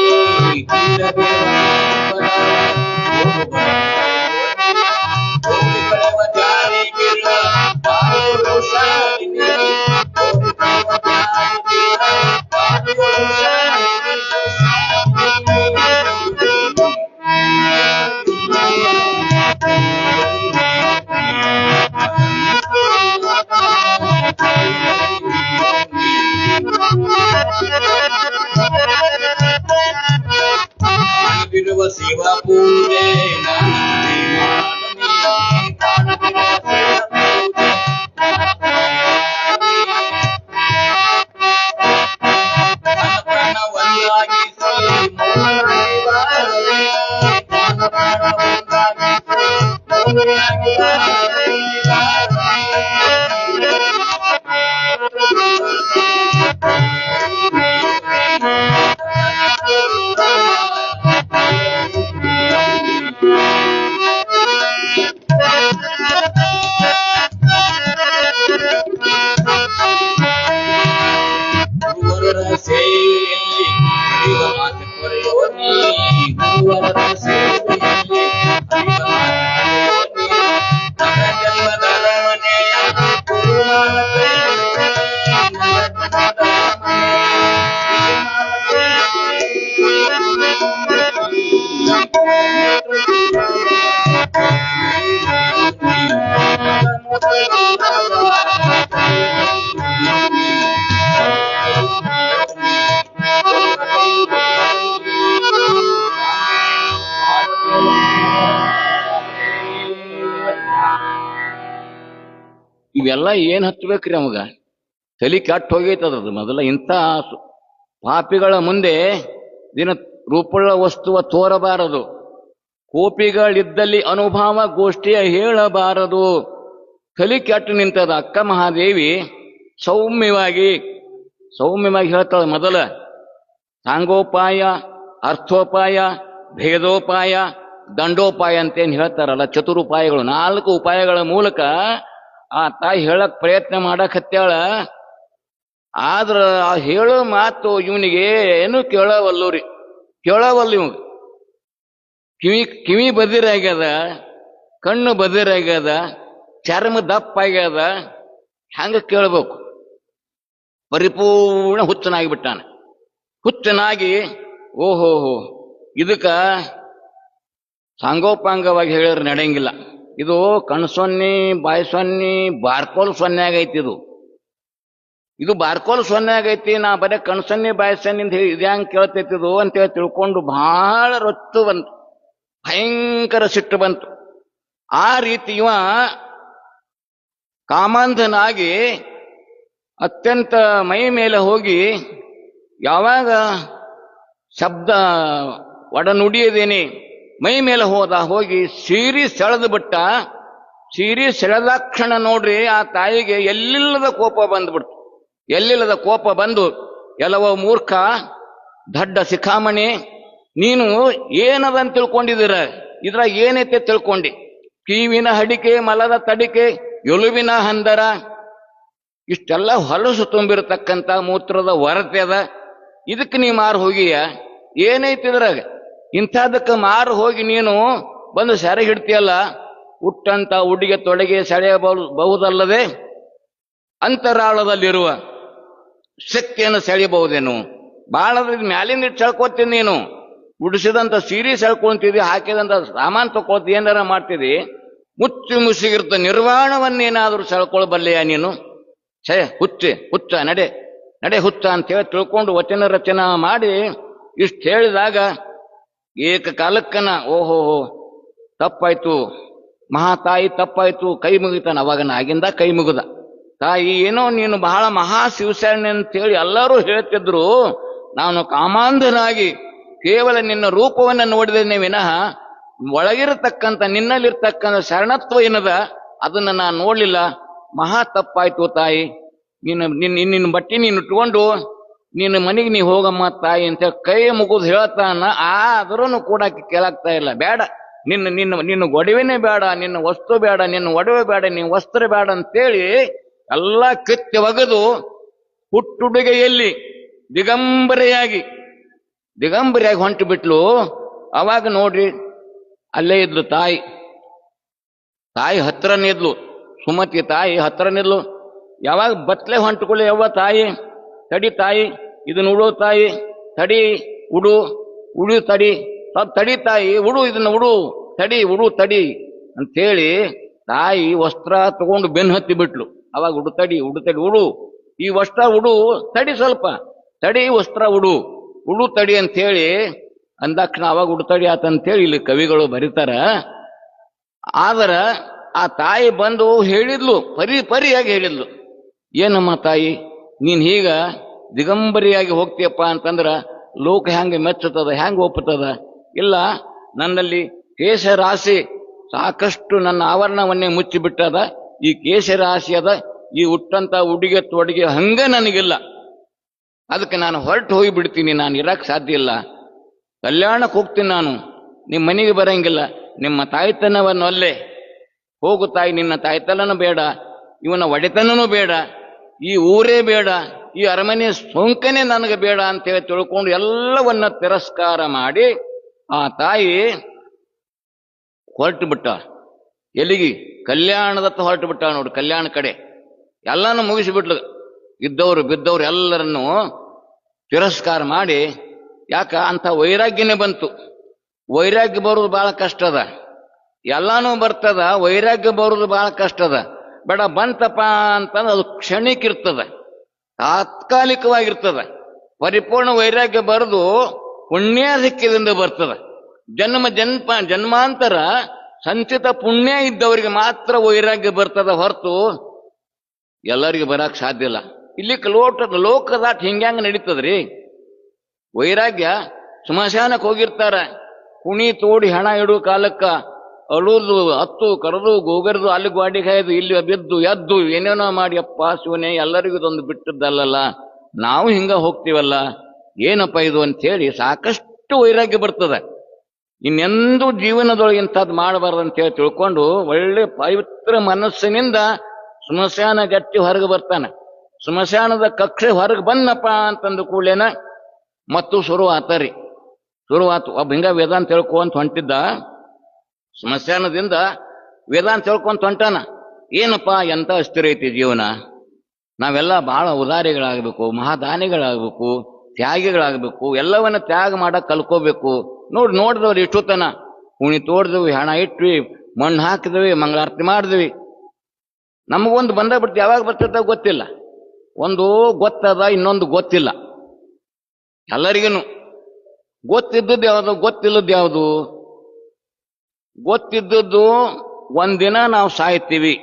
ಶಿವ ಪೂಜೆ ಇವೆಲ್ಲ ಏನ್ ಹತ್ಬೇಕ್ರಿ ಅವಾಗ? ತಲೆ ಕೆಟ್ಟ ಹೋಗೈತದ್ರದ್ದು ಮೊದಲ. ಇಂಥ ಪಾಪಿಗಳ ಮುಂದೆ ದಿನ ರೂಪುಳ್ಳ ವಸ್ತುವ ತೋರಬಾರದು. ಕೋಪಿಗಳಿದ್ದಲ್ಲಿ ಅನುಭವ ಗೋಷ್ಠಿಯ ಹೇಳಬಾರದು. ತಲೆ ಕೆಟ್ಟು ನಿಂತದ. ಅಕ್ಕ ಮಹಾದೇವಿ ಸೌಮ್ಯವಾಗಿ ಹೇಳ್ತಾಳೆ. ಮೊದಲ ಸಾಂಗೋಪಾಯ, ಅರ್ಥೋಪಾಯ, ಭೇದೋಪಾಯ, ದಂಡೋಪಾಯ ಅಂತೇನು ಹೇಳ್ತಾರಲ್ಲ, ಚತುರುಪಾಯಗಳು, 4 ಉಪಾಯಗಳ ಮೂಲಕ ಆ ತಾಯಿ ಹೇಳಕ್ ಪ್ರಯತ್ನ ಮಾಡಕತ್ಯಾಳ. ಆದ್ರ ಆ ಹೇಳೋ ಮಾತು ಇವನಿಗೆ ಏನು ಕೇಳವಲ್ಲೂರಿ, ಕೇಳವಲ್ಲ ಇವ್. ಕಿವಿ ಬದಿರಾಗ್ಯದ, ಕಣ್ಣು ಬದಿರಾಗ್ಯದ, ಚರ್ಮ ದಪ್ಪ ಆಗ್ಯದ. ಹೆಂಗ ಕೇಳ್ಬೇಕು? ಪರಿಪೂರ್ಣ ಹುಚ್ಚನಾಗಿ ಬಿಟ್ಟಾನ. ಹುಚ್ಚನಾಗಿ ಓಹೋಹೋ, ಇದಕ್ಕ ಸಾಂಗೋಪಾಂಗವಾಗಿ ಹೇಳಿದ್ರೆ ನಡೆಯಂಗಿಲ್ಲ. ಇದು ಕಣ್ಸೊನ್ನಿ, ಬಾಯಿ ಸೊನ್ನಿ, ಬಾರ್ಕೋಲ್ ಸೊನ್ನೆ ಆಗೈತಿ. ಇದು ಬಾರ್ಕೋಲ್ ಸೊನ್ನೆ ಆಗೈತಿ. ನಾ ಬರೀ ಕಣ್ಸೊನ್ನಿ ಬಾಯಿ ಸೊನ್ನಿಂದ ಇದ್ಯಾಂಗ ಕೇಳ್ತೈತಿದು ಅಂತೇಳಿ ತಿಳ್ಕೊಂಡು ಬಹಳ ರೊತ್ತು ಬಂತು, ಭಯಂಕರ ಸಿಟ್ಟು ಬಂತು. ಆ ರೀತಿ ಇವ ಕಾಮಾಂಧನಾಗಿ ಅತ್ಯಂತ ಮೈ ಮೇಲೆ ಹೋಗಿ ಯಾವಾಗ ಶಬ್ದ ಒಡನುಡಿಯದೇನೆ ಮೈ ಮೇಲೆ ಹೋಗಿ ಸೀರಿ ಸೆಳೆದು ಬಿಟ್ಟ. ಸೀರಿ ಸೆಳೆದಾಕ್ಷಣ ನೋಡ್ರಿ ಆ ತಾಯಿಗೆ ಎಲ್ಲಿಲ್ಲದ ಕೋಪ ಬಂದ್ಬಿಡ್ತು. ಎಲ್ಲಿಲ್ಲದ ಕೋಪ ಬಂದು, ಎಲ್ಲವೋ ಮೂರ್ಖ, ದಡ್ಡ ಶಿಖಾಮಣಿ, ನೀನು ಏನದಂತ ತಿಳ್ಕೊಂಡಿದ್ದೀರ? ಇದ್ರಾಗ ಏನೈತೆ ತಿಳ್ಕೊಂಡಿ? ಕಿವಿನ ಹಡಿಕೆ, ಮಲದ ತಡಿಕೆ, ಎಲುವಿನ ಹಂದರ, ಇಷ್ಟೆಲ್ಲ ಹೊಲಸು ತುಂಬಿರತಕ್ಕಂಥ ಮೂತ್ರದ ಹೊರತೆ ಅದ. ಇದಕ್ಕೆ ನೀ ಮಾರು ಹೋಗಿಯ? ಏನೈತಿದ್ರಾಗ? ಇಂಥದಕ್ಕೆ ಮಾರು ಹೋಗಿ ನೀನು ಬಂದು ಸೆರೆ ಹಿಡ್ತೀಯಲ್ಲ, ಹುಟ್ಟಂತ ಉಡುಗೆ ತೊಡೆಗೆ ಸೆಳೆಯಬಹುದಲ್ಲದೆ ಅಂತರಾಳದಲ್ಲಿರುವ ಶಕ್ತಿಯನ್ನು ಸೆಳೆಯಬಹುದೇನು? ಬಾಳದ್ರ ಮ್ಯಾಲಿಂದ ಇಟ್ಟು ಸೆಳ್ಕೊತೀನಿ ನೀನು. ಉಡಿಸಿದಂತ ಸೀರೆ ಸೆಳ್ಕೊಂತಿದ್ದಿ, ಹಾಕಿದಂತ ಸಾಮಾನು ತಗೊಳ್ತಿ, ಏನಾರ ಮಾಡ್ತಿದ್ದಿ, ಮುಚ್ಚಿಗಿರ್ತ ನಿರ್ವಾಣವನ್ನೇನಾದ್ರೂ ಸೆಳ್ಕೊಳ್ಬಲ್ಲೆಯ ನೀನು? ಹುಚ್ಚ ನಡೆ ಹುಚ್ಚ ಅಂತೇಳಿ ತಿಳ್ಕೊಂಡು ವಚನ ರಚನಾ ಮಾಡಿ ಇಷ್ಟು ಹೇಳಿದಾಗ ಏಕಕಾಲಕ್ಕನ ಓಹೋ ತಪ್ಪಾಯ್ತು, ಮಹಾತಾಯಿ ತಪ್ಪಾಯ್ತು, ಕೈ ಮುಗಿತಾನ. ಅವಾಗನ ಆಗಿಂದ ಕೈ ಮುಗಿದ. ತಾಯಿ, ಏನೋ ನೀನು ಬಹಳ ಮಹಾ ಶಿವಸೇನೆ ಅಂತೇಳಿ ಎಲ್ಲರೂ ಹೇಳ್ತಿದ್ರು. ನಾನು ಕಾಮಾಂಧನಾಗಿ ಕೇವಲ ನಿನ್ನ ರೂಪವನ್ನು ನೋಡಿದ್ದೇನೆ ವಿನಃ ಒಳಗಿರತಕ್ಕಂಥ ನಿನ್ನಲ್ಲಿರ್ತಕ್ಕಂಥ ಶರಣತ್ವ ಏನದ ಅದನ್ನ ನಾನು ನೋಡ್ಲಿಲ್ಲ. ಮಹಾ ತಪ್ಪಾಯ್ತು ತಾಯಿ. ನಿನ್ನ ಬಟ್ಟಿ ನೀನು ಇಟ್ಕೊಂಡು ನಿನ್ನ ಮನೆಗೆ ನೀ ಹೋಗಮ್ಮ ತಾಯಿ ಅಂತ ಕೈ ಮುಗಿದು ಹೇಳ್ತಾನ. ಆದ್ರೂ ಕೂಡ ಕೇಳಾಗ್ತಾ ಇಲ್ಲ. ಬೇಡ, ನಿನ್ನ ಒಡವೆನೇ ಬೇಡ, ನಿನ್ನ ವಸ್ತು ಬೇಡ, ನಿನ್ನ ಒಡವೆ ಬೇಡ, ನಿನ್ನ ವಸ್ತ್ರ ಬೇಡ ಅಂತೇಳಿ ಎಲ್ಲ ಕಿತ್ತಿ ಒಗೆದು ಹುಟ್ಟುಡುಗೆಯಲ್ಲಿ ದಿಗಂಬರಿಯಾಗಿ ಹೊಂಟು ಬಿಟ್ಲು. ಅವಾಗ ನೋಡ್ರಿ, ಅಲ್ಲೇ ಇದ್ಲು ತಾಯಿ ಹತ್ರನೇ ಇದ್ಲು. ಸುಮತಿ ತಾಯಿ ಹತ್ರನಿದ್ಲು. ಯಾವಾಗ ಬತ್ಲೆ ಹೊಂಟ್ಕೊಳ್ಳಿ, ಯವ್ವ ತಾಯಿ ತಡಿ, ತಾಯಿ ಇದನ್ನ ಉಡು, ತಾಯಿ ತಡಿ, ಉಡು ತಡಿ, ಸ್ವಲ್ಪ ತಡಿ ತಾಯಿ, ಇದನ್ನ ಉಡು ತಡಿ ಅಂತೇಳಿ ತಾಯಿ ವಸ್ತ್ರ ತಗೊಂಡು ಬೆನ್ನು ಹತ್ತಿ ಬಿಟ್ಲು. ಅವಾಗ ಉಡು ತಡಿ, ಈ ವಸ್ತ್ರ ತಡಿ, ಸ್ವಲ್ಪ ತಡಿ, ವಸ್ತ್ರ ಉಡು ತಡಿ ಅಂತೇಳಿ ಅಂದಾಕ್ಷಣ ಅವಾಗ ಉಡುತಡಿ ಆತಂತೇಳಿ ಇಲ್ಲಿ ಕವಿಗಳು ಬರೀತಾರ. ಆದ್ರ ಆ ತಾಯಿ ಬಂದು ಹೇಳಿದ್ಲು, ಪರಿಯಾಗಿ ಹೇಳಿದ್ಲು, ಏನಮ್ಮ ತಾಯಿ ನೀನ್ ಹೀಗ ದಿಗಂಬರಿಯಾಗಿ ಹೋಗ್ತೀಯಪ್ಪ ಅಂತಂದ್ರ ಲೋಕ ಹೆಂಗೆ ಮೆಚ್ಚುತ್ತದ, ಹೆಂಗೆ ಒಪ್ಪುತ್ತದ? ಇಲ್ಲ, ನನ್ನಲ್ಲಿ ಕೇಶರಾಶಿ ಸಾಕಷ್ಟು ನನ್ನ ಆವರಣವನ್ನೇ ಮುಚ್ಚಿಬಿಟ್ಟದ. ಈ ಕೇಶರಾಶಿ ಅದ, ಈ ಹುಟ್ಟಂತ ಉಡುಗೆ ತೊಡುಗೆ ಹಂಗ ನನಗಿಲ್ಲ. ಅದಕ್ಕೆ ನಾನು ಹೊರಟು ಹೋಗಿ ಬಿಡ್ತೀನಿ, ನಾನು ಇರಕ್ಕೆ ಸಾಧ್ಯ ಇಲ್ಲ. ಕಲ್ಯಾಣಕ್ಕೆ ಹೋಗ್ತೀನಿ, ನಾನು ನಿಮ್ಮ ಮನೆಗೆ ಬರಂಗಿಲ್ಲ. ನಿಮ್ಮ ತಾಯ್ತನವನ್ನು ಅಲ್ಲೇ ಹೋಗು ತಾಯಿ, ನಿನ್ನ ತಾಯ್ತನೂ ಬೇಡ, ಇವನ ಒಡೆತನೂ ಬೇಡ, ಈ ಊರೇ ಬೇಡ, ಈ ಅರಮನೆ ಸೋಂಕನೆ ನನಗೆ ಬೇಡ ಅಂತೇಳಿ ತಿಳ್ಕೊಂಡು ಎಲ್ಲವನ್ನ ತಿರಸ್ಕಾರ ಮಾಡಿ ಆ ತಾಯಿ ಹೊರಟು ಬಿಟ್ಟ. ಎಲ್ಲಿಗೆ? ಕಲ್ಯಾಣದತ್ತ ಹೊರಟು ಬಿಟ್ಟ. ನೋಡಿ, ಕಲ್ಯಾಣ ಕಡೆ ಎಲ್ಲಾನು ಮುಗಿಸಿಬಿಟ್ಲು. ಇದ್ದವರು ಬಿದ್ದವರು ಎಲ್ಲರನ್ನು ತಿರಸ್ಕಾರ ಮಾಡಿ, ಯಾಕ ಅಂತ ವೈರಾಗ್ಯನೇ ಬಂತು. ವೈರಾಗ್ಯ ಬರೋದು ಬಹಳ ಕಷ್ಟ ಅದ. ಎಲ್ಲಾನು ಬರ್ತದ, ವೈರಾಗ್ಯ ಬರೋದು ಬಹಳ ಕಷ್ಟ ಅದ. ಬೇಡ ಬಂತಪ್ಪ ಅಂತಂದ್ರೆ ಅದು ಕ್ಷಣಿಕಿರ್ತದ, ತಾತ್ಕಾಲಿಕವಾಗಿರ್ತದ. ಪರಿಪೂರ್ಣ ವೈರಾಗ್ಯ ಬರೆದು ಪುಣ್ಯಾಧಿಕ್ಯದಿಂದ ಬರ್ತದ. ಜನ್ಮಾಂತರ ಸಂಚಿತ ಪುಣ್ಯ ಇದ್ದವರಿಗೆ ಮಾತ್ರ ವೈರಾಗ್ಯ ಬರ್ತದ ಹೊರತು ಎಲ್ಲರಿಗೂ ಬರಕ್ ಸಾಧ್ಯ ಇಲ್ಲ. ಇಲ್ಲಿ ಲೋಕದಾಟ್ ಹಿಂಗ್ಯಾಂಗ ನಡೀತದ್ರಿ. ವೈರಾಗ್ಯ ಸ್ಮಶಾನಕ್ಕೆ ಹೋಗಿರ್ತಾರ, ಕುಣಿ ತೋಡಿ ಹಣ ಇಡು ಕಾಲಕ್ಕ ಅಳುದು ಹತ್ತು ಕರೆದು ಗೋಗರ್ದು ಅಲ್ಲಿ ಗಾಡಿ ಕಾಯ್ದು ಇಲ್ಲಿ ಬಿದ್ದು ಎದ್ದು ಏನೇನೋ ಮಾಡಿ ಅಪ್ಪ ಶಿವನೇ ಎಲ್ಲರಿಗೂ ಇದೊಂದು ಬಿಟ್ಟದ್ದಲ್ಲ, ನಾವು ಹಿಂಗ ಹೋಗ್ತೀವಲ್ಲ ಏನಪ್ಪ ಇದು ಅಂತೇಳಿ ಸಾಕಷ್ಟು ವೈರಾಗ್ಯ ಬರ್ತದೆ. ಇನ್ನೆಂದೂ ಜೀವನದೊಳಗೆ ಇಂಥದ್ದು ಮಾಡಬಾರ್ದು ಅಂತೇಳಿ ತಿಳ್ಕೊಂಡು ಒಳ್ಳೆ ಪವಿತ್ರ ಮನಸ್ಸಿನಿಂದ ಸ್ಮಶಾನ ಗಟ್ಟಿ ಹೊರಗೆ ಬರ್ತಾನೆ. ಸ್ಮಶಾನದ ಕಕ್ಷೆ ಹೊರಗೆ ಬಂದಪ್ಪ ಅಂತಂದು ಕೂಡಲೇನ ಮತ್ತು ಶುರುವಾತರಿ. ಶುರುವಾತು ಒಬ್ಬ ಹಿಂಗ ವೇದಾಂತ ತಿಳ್ಕೊಂತ ಹೊಂಟಿದ್ದ, ಸ್ಮಶಾನದಿಂದ ವೇದಾಂತ ತಿಳ್ಕೊಂತ ಹೊಂಟಾನ. ಏನಪ್ಪ ಎಂತ ಅಸ್ಥಿರ ಐತಿ ಜೀವನ, ನಾವೆಲ್ಲ ಬಹಳ ಉದಾರಿಗಳಾಗಬೇಕು, ಮಹಾದಾನಿಗಳಾಗಬೇಕು, ತ್ಯಾಗಿಗಳಾಗಬೇಕು, ಎಲ್ಲವನ್ನ ತ್ಯಾಗ ಮಾಡಕ್ ಕಲ್ಕೋಬೇಕು. ನೋಡಿದವ್ರು ಇಷ್ಟುತನ ಕುಣಿ ತೋಡ್ದ್ವಿ, ಹಣ ಇಟ್ವಿ, ಮಣ್ಣು ಹಾಕಿದ್ವಿ, ಮಂಗಳಾರತಿ ಮಾಡಿದ್ವಿ. ನಮಗೊಂದು ಬಂದ ಬಿಟ್ಟು ಯಾವಾಗ ಬರ್ತದ ಗೊತ್ತಿಲ್ಲ, ಒಂದು ಗೊತ್ತದ ಇನ್ನೊಂದು ಗೊತ್ತಿಲ್ಲ. ಎಲ್ಲರಿಗೂ ಗೊತ್ತಿದ್ದದ್ದು ಯಾವುದು, ಗೊತ್ತಿಲ್ಲದ್ದು ಯಾವುದು? ಗೊತ್ತಿದ್ದದ್ದು ಒಂದಿನ ನಾವು ಸಾಯ್ತೀವಿ,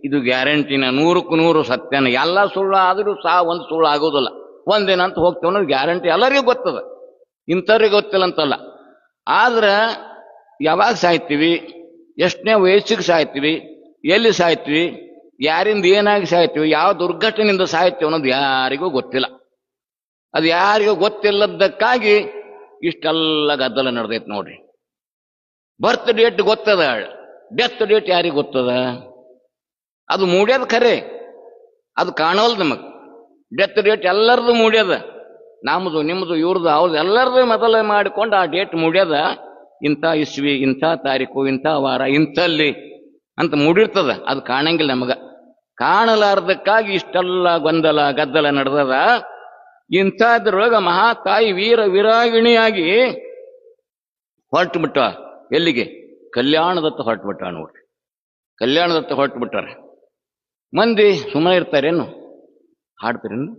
ಇದು ಗ್ಯಾರಂಟಿನ, 100% ಸತ್ಯನ. ಎಲ್ಲ ಸುಳ್ಳು ಆದರೂ ಒಂದು ಸುಳ್ಳು ಆಗೋದಿಲ್ಲ. ಒಂದಿನ ಅಂತ ಹೋಗ್ತೇವೆ ಅನ್ನೋದು ಗ್ಯಾರಂಟಿ, ಎಲ್ಲರಿಗೂ ಗೊತ್ತದ, ಇಂಥವ್ರಿಗೆ ಗೊತ್ತಿಲ್ಲ ಅಂತಲ್ಲ. ಆದ್ರೆ ಯಾವಾಗ ಸಾಯ್ತೀವಿ, ಎಷ್ಟನೇ ವಯಸ್ಸಿಗೆ ಸಾಯ್ತೀವಿ, ಎಲ್ಲಿ ಸಾಯ್ತೀವಿ, ಯಾರಿಂದ ಏನಾಗಿ ಸಾಯ್ತೀವಿ, ಯಾವ ದುರ್ಘಟನೆಯಿಂದ ಸಾಯ್ತೀವಿ ಅನ್ನೋದು ಯಾರಿಗೂ ಗೊತ್ತಿಲ್ಲ. ಅದು ಯಾರಿಗೂ ಗೊತ್ತಿಲ್ಲದಕ್ಕಾಗಿ ಇಷ್ಟೆಲ್ಲ ಗದ್ದಲ ನಡೆದೈತೆ ನೋಡ್ರಿ. ಬರ್ತ್ ಡೇಟ್ ಗೊತ್ತದ, ಡೆತ್ ಡೇಟ್ ಯಾರಿಗೆ ಗೊತ್ತದ? ಅದು ಮೂಡ್ಯದ ಖರೆ, ಅದು ಕಾಣವಲ್ದು ನಮಗೆ. ಡೆತ್ ಡೇಟ್ ಎಲ್ಲರದು ಮೂಡ್ಯದ, ನಮ್ಮದು ನಿಮ್ಮದು ಇವ್ರದ್ದು ಅವ್ರದ್ದು ಎಲ್ಲರದು ಮೊದಲೇ ಮಾಡಿಕೊಂಡು ಆ ಡೇಟ್ ಮೂಡ್ಯದ. ಇಂಥ ಇಸ್ವಿ, ಇಂಥ ತಾರೀಕು, ಇಂಥ ವಾರ, ಇಂಥಲ್ಲಿ ಅಂತ ಮೂಡಿರ್ತದ. ಅದು ಕಾಣಂಗಿಲ್ಲ ನಮಗ. ಕಾಣಲಾರ್ದಕ್ಕಾಗಿ ಇಷ್ಟೆಲ್ಲ ಗೊಂದಲ ಗದ್ದಲ ನಡೆದದ. ಇಂಥದ್ರೊಳಗ ಮಹಾತಾಯಿ ವೀರ ವಿರಾಗಿಣಿಯಾಗಿ ಹೊರಟು ಬಿಟ್ಟ. ಎಲ್ಲಿಗೆ? ಕಲ್ಯಾಣದತ್ತ ಹೊರಟು ಬಿಟ್ಟ ನೋಡ್ರಿ. ಕಲ್ಯಾಣದತ್ತ ಹೊರಟು ಬಿಟ್ಟಾರೆ. ಮಂದಿ ಸುಮ್ಮನೆ ಇರ್ತಾರೇನು? ಹಾಡ್ತಾರೇನು?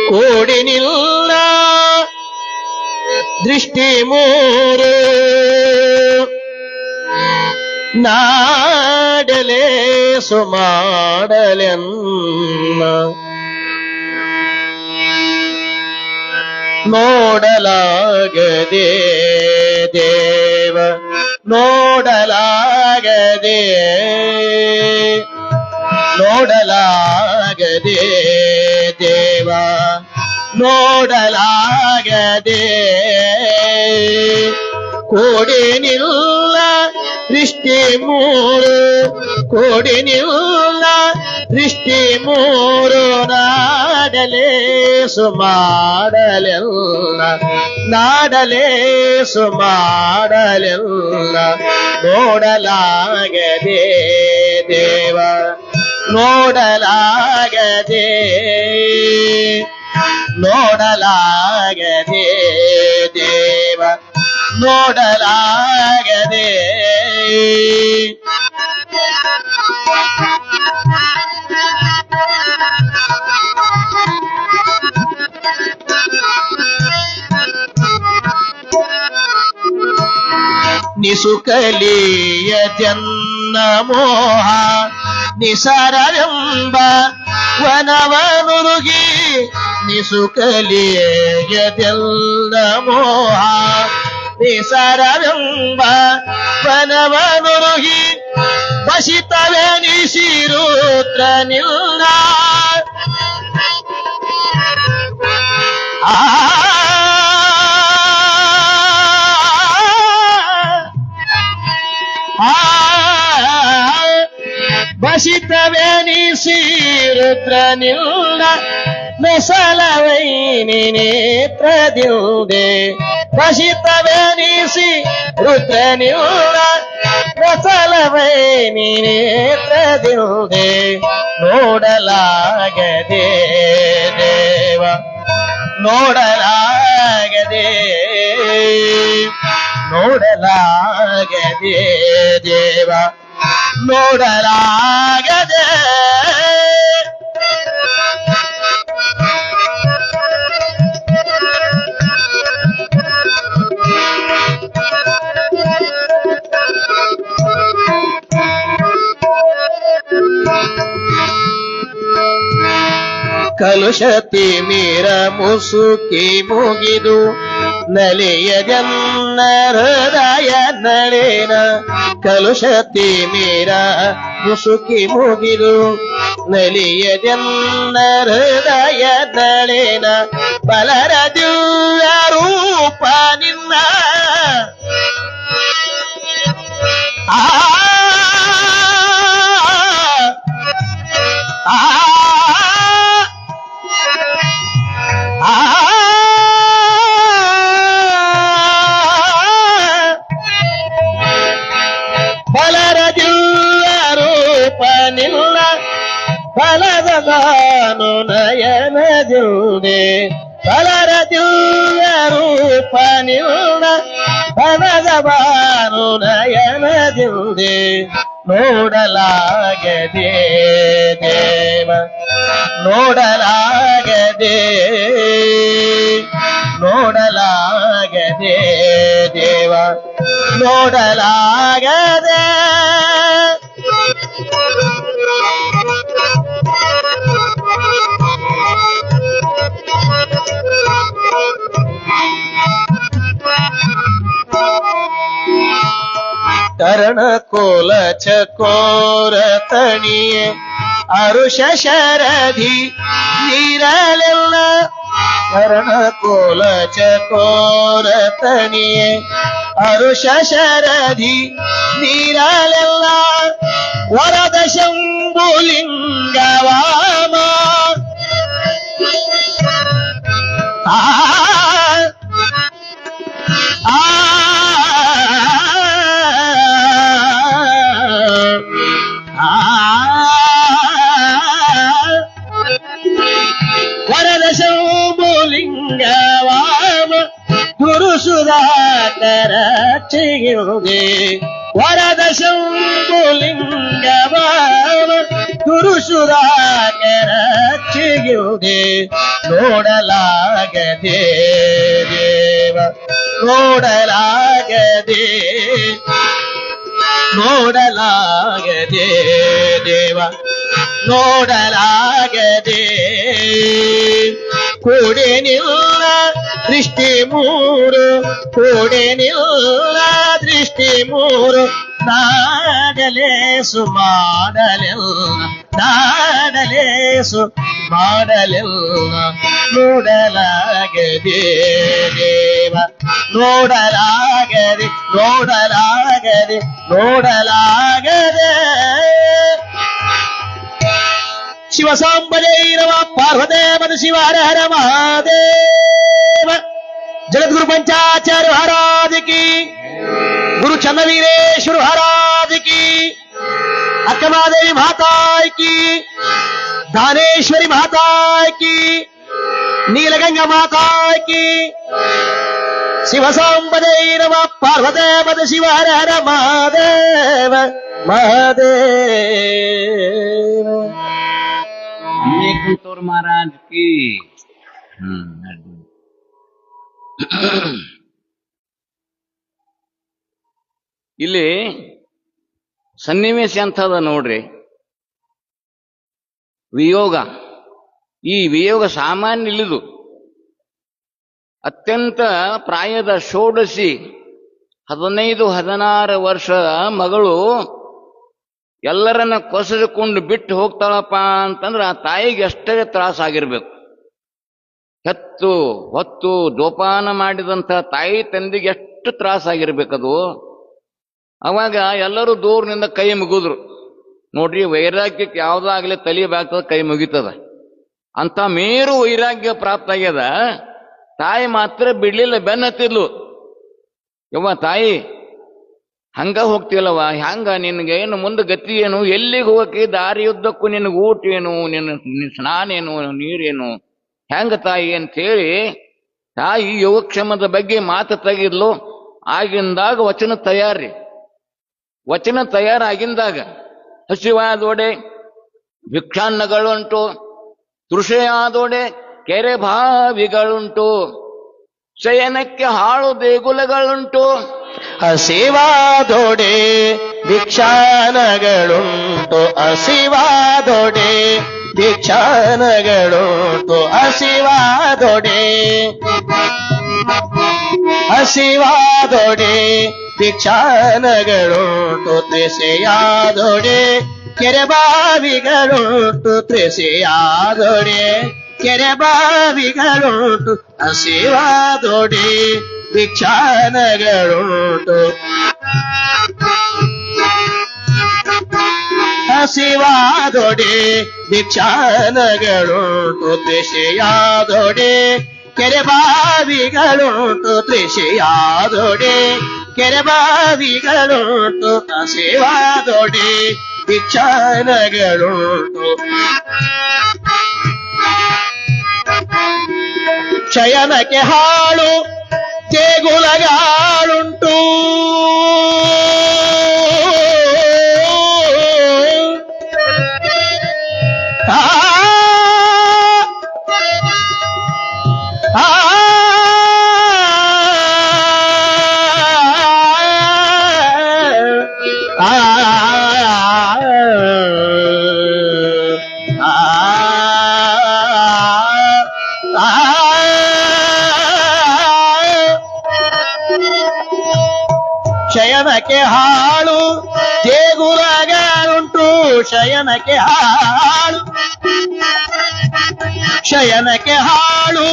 ಕೋಡಿನಿಲ್ಲ ದೃಷ್ಟಿ ಮೂರು ನಾಡಲೆ ಸುಮಾಡಲೆನ್ನ ನೋಡಲಾಗದೆ ದೇವ ನೋಡಲಾಗದೆ ನೋಡಲಾಗದೆ ದೇವ ನೋಡಲಾಗದೆ ಕೋಡಿನಿಲ್ಲ ದೃಷ್ಟಿ ಮೂರು ಕೋಡಿನಿಲ್ಲ ದೃಷ್ಟಿ ಮೂರು ನಾಡಲೇ ಸುಮಾಡಲೆಲ್ಲ ನಾಡಲೇ ಸುಮಾಡಲೆಲ್ಲ ನೋಡಲಾಗದೆ ದೇವ ನೋಡಲಾಗದೆ ನೋಡಲಾಗದೆ ದೇವ ನೋಡಲಾಗದೆ ನಿಸುಕಲಿಯ ಜನ್ನ ಮೋಹ ನಿಸರವೆಂಬ ವನವನುರುಗಿ ನಿಸುಕಲಿಯ ಜನ್ನ ಮೋಹ ಬೇಸರವೆಂಬ ವನವನುರುಗಿ ವಶಿತವೆನಿಸಿರುತ್ರ ನಿಲ್ಲ ವಶಿತವೆನಿಸಿರುತ್ರ ನಿಲ್ಲ ಮೆಸಲವೈನಿ ನೇತ್ರದಿಲ್ದೆ ವಶಿತವೆನಿಸಿ ರುದ್ರ ನಿಲ್ಲ ಮೆಸಲವೈನಿ ನೇತ್ರದಿಲ್ದೆ ನೋಡಲಾಗದೆ ದೇವ ನೋಡಲಾಗದೆ ನೋಡಲಾಗದೆ ದೇವ ನೋಡಲಾಗದೆ ಕಲುಷತಿ ಮೀರ ಮುಸುಕಿ ಮುಗಿದು ನಲಿಯದನ್ನ ಹೃದಯ ನಳಿನ ಕಲುಷತಿ ಮೀರ ಮುಸುಕಿ ಮುಗಿದು ನಲಿಯದನ್ನ ಹೃದಯ ನಳಿನ ಬಲರ ದಿವ್ಯ ರೂಪ ನಿನ್ನ ಫಲದಗಾನು ನಯನದಿಲ್ದೆ ಫಲರ ದಿವ್ಯ ರೂಪ ನಿಲ್ಲ ಫಲದವಾನು ನಯನದಿಲ್ದೆ ನೋಡಲಾಗದೆ ದೇವ ನೋಡಲಾಗದೆ ನೋಡಲಾಗದೆ ದೇವ ನೋಡಲಾಗದೆ ಕರ್ಣ ಕೋಲ ಚಕೋರ ತಣಿಯೇ ಅರುಷ ಶರಧಿ ನೀರಲೆಲ್ಲ ಕರ್ಣ ಕೋಲ ಚಕೋರ ತಣಿಯೇ ಅರುಷ ಶರಧಿ ನೀರಲೆಲ್ಲ ವರದ ಶಂಭುಲಿಂಗವಾಮ ವರದ ಶಂಭುಲಿಂಗವಾಮ ಗುರು ಸುಧಾಕರ ಚಿಗುರುಗೆ ವರದ ಶಂಭುಲಿಂಗವಾಮ ಗುರು ಸುಧಾಕರ ಚಿಗುರುಗೆ ನೋಡಲಾಗದೆ ದೇವ ನೋಡಲಾಗದೆ ನೋಡಲಾಗದೆ ದೇವ ನೋಡಲಾಗದೆ ಕೂಡೆ ನಿಲ್ಲ ದೃಷ್ಟಿ ಮೂರು ಕೂಡೆ ನಿಲ್ಲ ದೃಷ್ಟಿ ಮೂರು ನಾಡಲೇಸು ಮಾಡಲಿಲ್ಲ ನಾಡಲೇಸು ಮಾಡಲಿಲ್ಲ ನೋಡಲಾಗದೆ ದೇವ ನೋಡಲಾಗದೆ ನೋಡಲಾಗದೆ ನೋಡಲಾಗದೆ ಶಿವ ಸಾಂಬಜೈರವ ಪಾರ್ವದೇವನ ಶಿವ ಹರ ಹರ ಮಹಾದೇವ ಜಗದ್ಗುರು पंचाचार्य महाराज की गुरु चंद्रवीरेश्वर महाराज की अक्कमादेवी माता की दानेश्वरी माता की नीलगंगा माता की शिव सांबदेव पार्वदेव शिव हर हर महादेव महादेव कुतुर महाराज की ಇಲ್ಲಿ ಸನ್ನಿವೇಶ ಅಂತದ ನೋಡ್ರಿ. ವಿಯೋಗ, ಈ ವಿಯೋಗ ಸಾಮಾನ್ಯ ಇಲ್ಲದು. ಅತ್ಯಂತ ಪ್ರಾಯದ ಷೋಡಶಿ 15-16 ವರ್ಷ ಮಗಳು ಎಲ್ಲರನ್ನ ಕೊಸರಿಕೊಂಡು ಬಿಟ್ಟು ಹೋಗ್ತಾಳಪ್ಪ ಅಂತಂದ್ರೆ ಆ ತಾಯಿಗೆ ಎಷ್ಟೇ ತ್ರಾಸ ಆಗಿರ್ಬೇಕು. ಹೆತ್ತು ಹೊತ್ತು ಜೋಪಾನ ಮಾಡಿದಂಥ ತಾಯಿ ತಂದೆಗೆ ಎಷ್ಟು ತ್ರಾಸ ಆಗಿರ್ಬೇಕದು. ಅವಾಗ ಎಲ್ಲರೂ ದೂರದಿಂದ ಕೈ ಮುಗಿದ್ರು. ನೋಡ್ರಿ, ವೈರಾಗ್ಯಕ್ಕೆ ಯಾವುದಾಗ್ಲಿ ತಲೆ ಬಾಗ್ತದ, ಕೈ ಮುಗಿತದ. ಅಂತ ಮೇರು ವೈರಾಗ್ಯ ಪ್ರಾಪ್ತ ಆಗ್ಯದ. ತಾಯಿ ಮಾತ್ರ ಬಿಡ್ಲಿಲ್ಲ, ಬೆನ್ನತ್ತಿದ್ಲು. ಯವ್ವ ತಾಯಿ, ಹಂಗ ಹೋಗ್ತಿಲ್ಲವ, ಹ್ಯಾಂಗ ನಿನ್ಗೆ ಏನು ಮುಂದೆ ಗತಿ ಏನು, ಎಲ್ಲಿಗೆ ಹೋಗಕ್ಕೆ ದಾರಿಯುದ್ದಕ್ಕೂ ನಿನಗೆ ಊಟ ಏನು, ನಿನ್ನ ಸ್ನಾನ ಏನು, ನೀರೇನು, ಹೆಂಗ ತಾಯಿ ಅಂತೇಳಿ ತಾಯಿ ಯೋಗಕ್ಷೇಮದ ಬಗ್ಗೆ ಮಾತು ತೆಗಿದ್ಲು. ಆಗಿಂದಾಗ ವಚನ ತಯಾರಿ. ವಚನ ತಯಾರಾಗಿಂದಾಗ ಹಸಿವಾದೋಡೆ ಭಿಕ್ಷಾನ್ನಗಳುಂಟು, ತೃಷೆಯಾದೋಡೆ ಕೆರೆ ಬಾವಿಗಳುಂಟು, ಶಯನಕ್ಕೆ ಹಾಳು ದೇಗುಲಗಳುಂಟು. ಹಸಿವಾದೊಡೆ ಭಿಕ್ಷಾನಗಳುಂಟು, ಹಸಿವಾದೊಡೆ ಭಿಕ್ಷಾನಗಳುಂಟು, ಹಸಿವಾದೊಡೆ ಹಸಿವಾದೊಡೆ ಭಿಕ್ಷಾನಗಳುಂಟು, ತ್ರಿಸೆಯಾದೊಡೆ ಕೆರೆ ಬಾವಿಗಳುಂಟು, ತ್ರಿಸೆಯಾದೊಡೆ ಕೆರೆ ಬಾವಿಗಳುಂಟು, ಹಸಿವಾದೊಡೆ ಭಿಕ್ಷಾನಗಳುಂಟು, ಹಸಿವಾದೊಡೆ ಭಿಕ್ಷಾನಗಳುಂಟು, ತ್ರಿಷೆಯಾದೊಡೆ ಕೆರೆ ಬಾವಿಗಳುಂಟು, ತ್ರಿಷೆಯಾದೊಡೆ ಕೆರೆ ಬಾವಿಗಳುಂಟು, ಹಸಿವಾದೊಡೆ ಭಿಕ್ಷಾನಗಳುಂಟು. ಶಯನಕ್ಕೆ ಹಾಳು ದೇಗುಲಗಳುಂಟು, ಶಯನಕ್ಕೆ ಹಾಳು ದೇಗುಲಗಳುಂಟು, ಶಯನಕ್ಕೆ ಹಾಳು, ಶಯನಕ್ಕೆ ಹಾಳು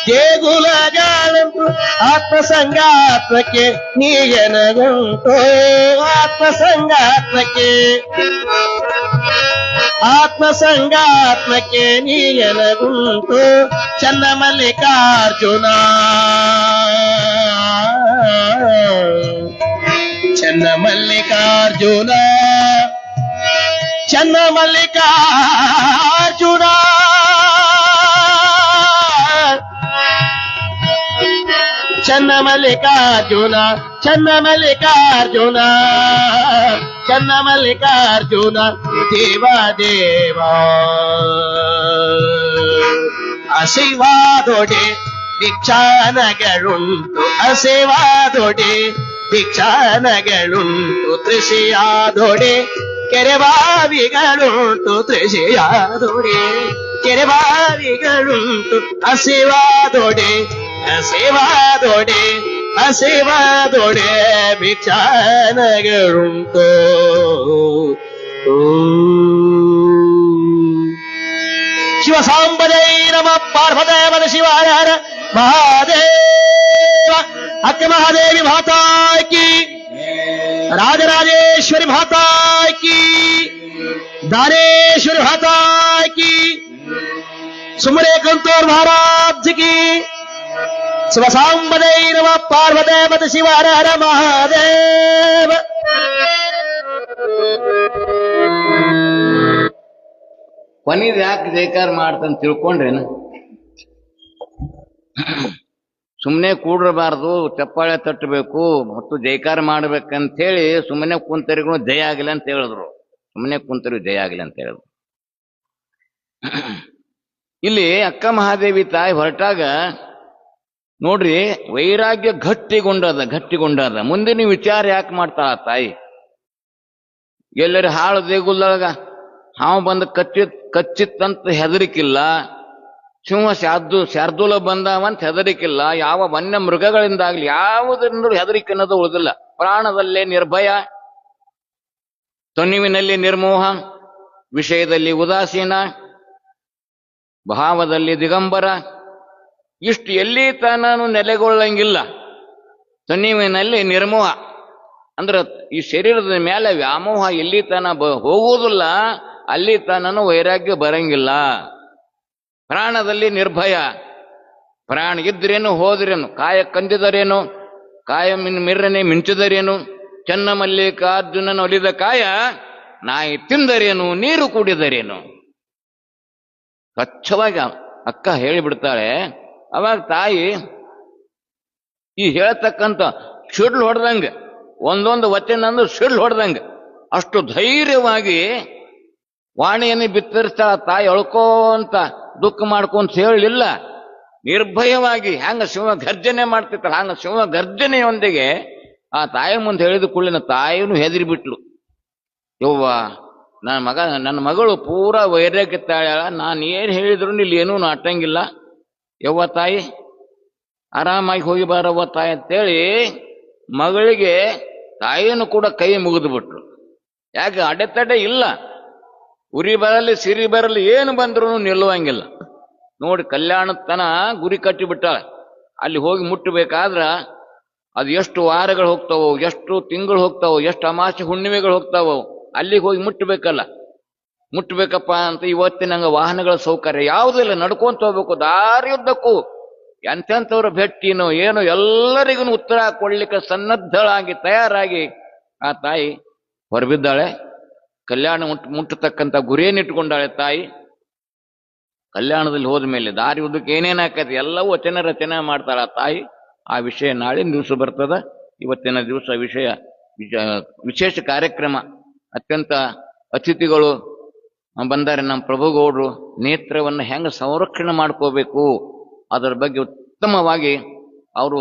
ದೇಗುಲಗಳುಂಟು, ಆತ್ಮಸಂಗಾತ್ಮಕ್ಕೆ ನೀಯನಗುಂಟು, ಆತ್ಮಸಂಗಾತ್ಮಕ್ಕೆ ಆತ್ಮಸಂಗಾತ್ಮಕ್ಕೆ ನೀಯನಗುಂಟು, ಚನ್ನ ಮಲ್ಲಿಕಾರ್ಜುನ ಚನ್ನ ಮಲ್ಲಿಕಾರ್ಜುನ ಚನ್ನ ಮಲ್ಲಿಕಾರ್ಜುನ ಚನ್ನ ಮಲ್ಲಿಕಾರ್ಜುನ ಚನ್ನ ಮಲ್ಲಿಕಾರ್ಜುನ ಚನ್ನ ಮಲ್ಲಿಕಾರ್ಜುನ ದೇವ ದೇವ ಹಸಿವಾದೊಡೆ ಭಿಕ್ಷಾನಗಳುಂಟು, ಹಸಿವಾದೊಡೆ ಭಿಕ್ಷಾನಗಳುಂಟು, ತೃಷೆಯಾದೊಡೆ ಕೆರೆ ಬಾವಿಗಳುಂಟು, ತೃಷೆಯಾದೊಡೆ ಕೆರೆ ಬಾವಿಗಳುಂಟು, ಹಸಿವಾದೊಡೆ ಹಸಿವಾದೊಡೆ ಹಸಿವಾದೊಡೆ ಭಿಕ್ಷಾನಗಳುಂಟು. ಶಿವ ಸಾಂಬಜೈ ನಮ ಪಾರ್ವತಯ ಮದ ಶಿವಾಯ ಮಹಾದೇವ. ಅಕ್ಕ ಮಹಾದೇವಿ ಮಾತಾ ಕಿ, ರಾಜರಾಜೇಶ್ವರಿ ಮಾತಾ ಕಿ, दानेश्वरी माता की, सुमरे कंतोर महाराज की, शिव सांबदे नमः पार्वते मत शिव हर हर महादेव. ಕೊನೆದು ಯಾಕೆ ಜೈಕಾರ ಮಾಡ್ತಂತ ತಿಳ್ಕೊಂಡ್ರೇನು? ಸುಮ್ಮನೆ ಕೂಡಬಾರ್ದು, ಚಪ್ಪಾಳೆ ತಟ್ಟಬೇಕು ಮತ್ತು ಜೈಕಾರ ಮಾಡ್ಬೇಕಂತ ಹೇಳಿ ಸುಮ್ಮನೆ ಕುಂತರಿಗೂ ಜಯ ಆಗಲಿ ಅಂತ ಹೇಳಿದ್ರು. ಸುಮ್ಮನೆ ಕುಂತರಿಗೂ ಜಯ ಆಗಲಿ ಅಂತ ಹೇಳಿದ್ರು. ಇಲ್ಲಿ ಅಕ್ಕ ಮಹಾದೇವಿ ತಾಯಿ ಹೊರಟಾಗ ನೋಡ್ರಿ, ವೈರಾಗ್ಯ ಗಟ್ಟಿಗೊಂಡದ. ಮುಂದಿನ ವಿಚಾರ ಯಾಕೆ ಮಾಡ್ತಾಳ ತಾಯಿ? ಎಲ್ಲರಿ ಹಾಳು ದೇಗುಲ್ದೊಳಗ ಹಾವು ಬಂದು ಕಚ್ಚಿತ್ತಂತ ಹೆದರಿಕಿಲ್ಲ, ಸಿಂಹ ಶಾರ್ದೂಲ ಬಂದವಂತ ಹೆದರಿಕಿಲ್ಲ. ಯಾವ ವನ್ಯ ಮೃಗಗಳಿಂದಾಗ್ಲಿ ಯಾವುದರಿಂದಲೂ ಹೆದರಿಕೆ ಅನ್ನೋದು ಉಳಿದಿಲ್ಲ. ಪ್ರಾಣದಲ್ಲೇ ನಿರ್ಭಯ, ತನುವಿನಲ್ಲಿ ನಿರ್ಮೋಹ, ವಿಷಯದಲ್ಲಿ ಉದಾಸೀನ, ಭಾವದಲ್ಲಿ ದಿಗಂಬರ. ಇಷ್ಟು ಎಲ್ಲಿ ತಾನು ನೆಲೆಗೊಳ್ಳಂಗಿಲ್ಲ. ತನುವಿನಲ್ಲಿ ನಿರ್ಮೋಹ ಅಂದ್ರೆ ಈ ಶರೀರದ ಮೇಲೆ ವ್ಯಾಮೋಹ ಎಲ್ಲಿ ತನ ಹೋಗುವುದಿಲ್ಲ, ಅಲ್ಲಿ ತನನು ವೈರಾಗ್ಯ ಬರಂಗಿಲ್ಲ. ಪ್ರಾಣದಲ್ಲಿ ನಿರ್ಭಯ, ಪ್ರಾಣ ಇದ್ರೇನು ಹೋದ್ರೇನು, ಕಾಯ ಕಂದಿದರೇನು, ಕಾಯ ಮಿರ್ರನೆ ಮಿಂಚಿದರೇನು, ಚೆನ್ನ ಮಲ್ಲಿಕಾರ್ಜುನನ ಒಲಿದ ಕಾಯ ನಾಯಿ ತಿಂದರೇನು, ನೀರು ಕುಡಿದರೇನು. ಸ್ವಚ್ಛವಾಗಿ ಅಕ್ಕ ಹೇಳಿಬಿಡ್ತಾಳೆ. ಅವಾಗ ತಾಯಿ ಈ ಹೇಳ್ತಕ್ಕಂಥ ಸಿಡ್ಲು ಹೊಡೆದಂಗೆ, ಒಂದೊಂದು ವಚನ ಅಂದ್ರೆ ಸಿಡ್ಲು ಹೊಡೆದಂಗೆ ಅಷ್ಟು ಧೈರ್ಯವಾಗಿ ವಾಣಿಯನ್ನು ಬಿತ್ತರಿಸ್ತಾಳ. ತಾಯಿ ಅಳ್ಕೋಂತ ದುಃಖ ಮಾಡ್ಕೊಂತ ಹೇಳಿಲ್ಲ, ನಿರ್ಭಯವಾಗಿ ಹೆಂಗ ಸಿಂಹ ಗರ್ಜನೆ ಮಾಡ್ತಿರ್ತಾಳ ಹಂಗ ಸಿಂಹ ಗರ್ಜನೆಯೊಂದಿಗೆ ಆ ತಾಯಿ ಮುಂದೆ ಹೇಳಿದ ಕೂಡಲಿನ ತಾಯಿನೂ ಹೆದರಿ ಬಿಟ್ಲು. ಯವ್ವ, ನನ್ನ ಮಗಳು ಪೂರಾ ವೈರಾಗ್ಯತ್ತಾಳ, ನಾನು ಏನು ಹೇಳಿದ್ರು ಇಲ್ಲಿ ಏನೂ ನಾಟಂಗಿಲ್ಲ. ಯವ್ವ ತಾಯಿ ಆರಾಮಾಗಿ ಹೋಗಿ ಬಾರವ್ವ ತಾಯಿ ಅಂತೇಳಿ ಮಗಳಿಗೆ ತಾಯಿನೂ ಕೂಡ ಕೈ ಮುಗಿದು ಬಿಟ್ರು. ಯಾಕೆ ಅಡೆತಡೆ ಇಲ್ಲ, ಉರಿ ಬರಲಿ ಸಿರಿ ಬರಲಿ ಏನು ಬಂದ್ರೂ ನಿಲ್ಲುವಂಗಿಲ್ಲ. ನೋಡಿ ಕಲ್ಯಾಣತನ ಗುರಿ ಕಟ್ಟಿಬಿಟ್ಟಾಳೆ. ಅಲ್ಲಿ ಹೋಗಿ ಮುಟ್ಟಬೇಕಾದ್ರ ಅದು ಎಷ್ಟು ವಾರಗಳು ಹೋಗ್ತಾವೋ, ಎಷ್ಟು ತಿಂಗಳು ಹೋಗ್ತಾವೋ, ಎಷ್ಟು ಅಮಾಸೆ ಹುಣ್ಣಿಮೆಗಳು ಹೋಗ್ತಾವೋ, ಅಲ್ಲಿಗೆ ಹೋಗಿ ಮುಟ್ಟಬೇಕಲ್ಲ. ಮುಟ್ಟಬೇಕಪ್ಪ ಅಂತ ಇವತ್ತಿನಂಗ ವಾಹನಗಳ ಸೌಕರ್ಯ ಯಾವುದೂ ಇಲ್ಲ, ನಡ್ಕೊಂತ ಹೋಗ್ಬೇಕು. ದಾರಿಯುದ್ದಕ್ಕೂ ಎಂತೆಂಥವ್ರ ಭೇಟಿನೋ ಏನೋ ಎಲ್ಲರಿಗೂ ಉತ್ತರ ಕೊಡ್ಲಿಕ್ಕೆ ಸನ್ನದ್ಧಳಾಗಿ ತಯಾರಾಗಿ ಆ ತಾಯಿ ಹೊರಬಿದ್ದಾಳೆ. ಕಲ್ಯಾಣ ಮುಟ್ಟತಕ್ಕಂಥ ಗುರಿಯನ್ನಿಟ್ಟುಕೊಂಡಾಳೆ ತಾಯಿ. ಕಲ್ಯಾಣದಲ್ಲಿ ಹೋದ ಮೇಲೆ ದಾರಿ ಉದ್ದಕ್ಕೆ ಏನೇನಾಕೈತಿ ಎಲ್ಲವೂ ವಚನ ರಚನೆ ಮಾಡ್ತಾಳೆ ಆ ತಾಯಿ. ಆ ವಿಷಯ ನಾಳಿನ ದಿವಸ ಬರ್ತದ. ಇವತ್ತಿನ ದಿವಸ ವಿಶೇಷ ಕಾರ್ಯಕ್ರಮ. ಅತ್ಯಂತ ಅತಿಥಿಗಳು ಬಂದರೆ ನಮ್ಮ ಪ್ರಭುಗೌಡರು ನೇತ್ರವನ್ನು ಹೆಂಗೆ ಸಂರಕ್ಷಣೆ ಮಾಡ್ಕೋಬೇಕು ಅದರ ಬಗ್ಗೆ ಉತ್ತಮವಾಗಿ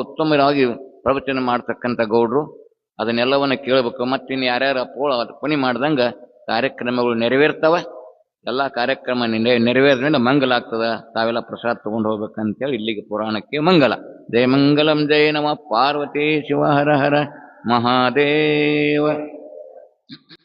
ಉತ್ತಮವಾಗಿ ಪ್ರವಚನ ಮಾಡ್ತಕ್ಕಂಥ ಗೌಡ್ರು. ಅದನ್ನೆಲ್ಲವನ್ನ ಕೇಳಬೇಕು. ಮತ್ತಿನ್ನು ಯಾರ್ಯಾರು ಪಣಿ ಮಾಡ್ದಂಗ ಕಾರ್ಯಕ್ರಮಗಳು ನೆರವೇರ್ತಾವ. ಎಲ್ಲ ಕಾರ್ಯಕ್ರಮ ನೆರವೇರಿದ್ರಿಂದ ಮಂಗಲ ಆಗ್ತದ. ತಾವೆಲ್ಲ ಪ್ರಸಾದ ತಗೊಂಡು ಹೋಗ್ಬೇಕಂತೇಳಿ ಇಲ್ಲಿಗೆ ಪುರಾಣಕ್ಕೆ ಮಂಗಲ. ಜಯ ಮಂಗಲಂ ಜಯ ನಮಃ ಪಾರ್ವತಿ ಶಿವ ಹರ ಹರ ಮಹಾದೇವ.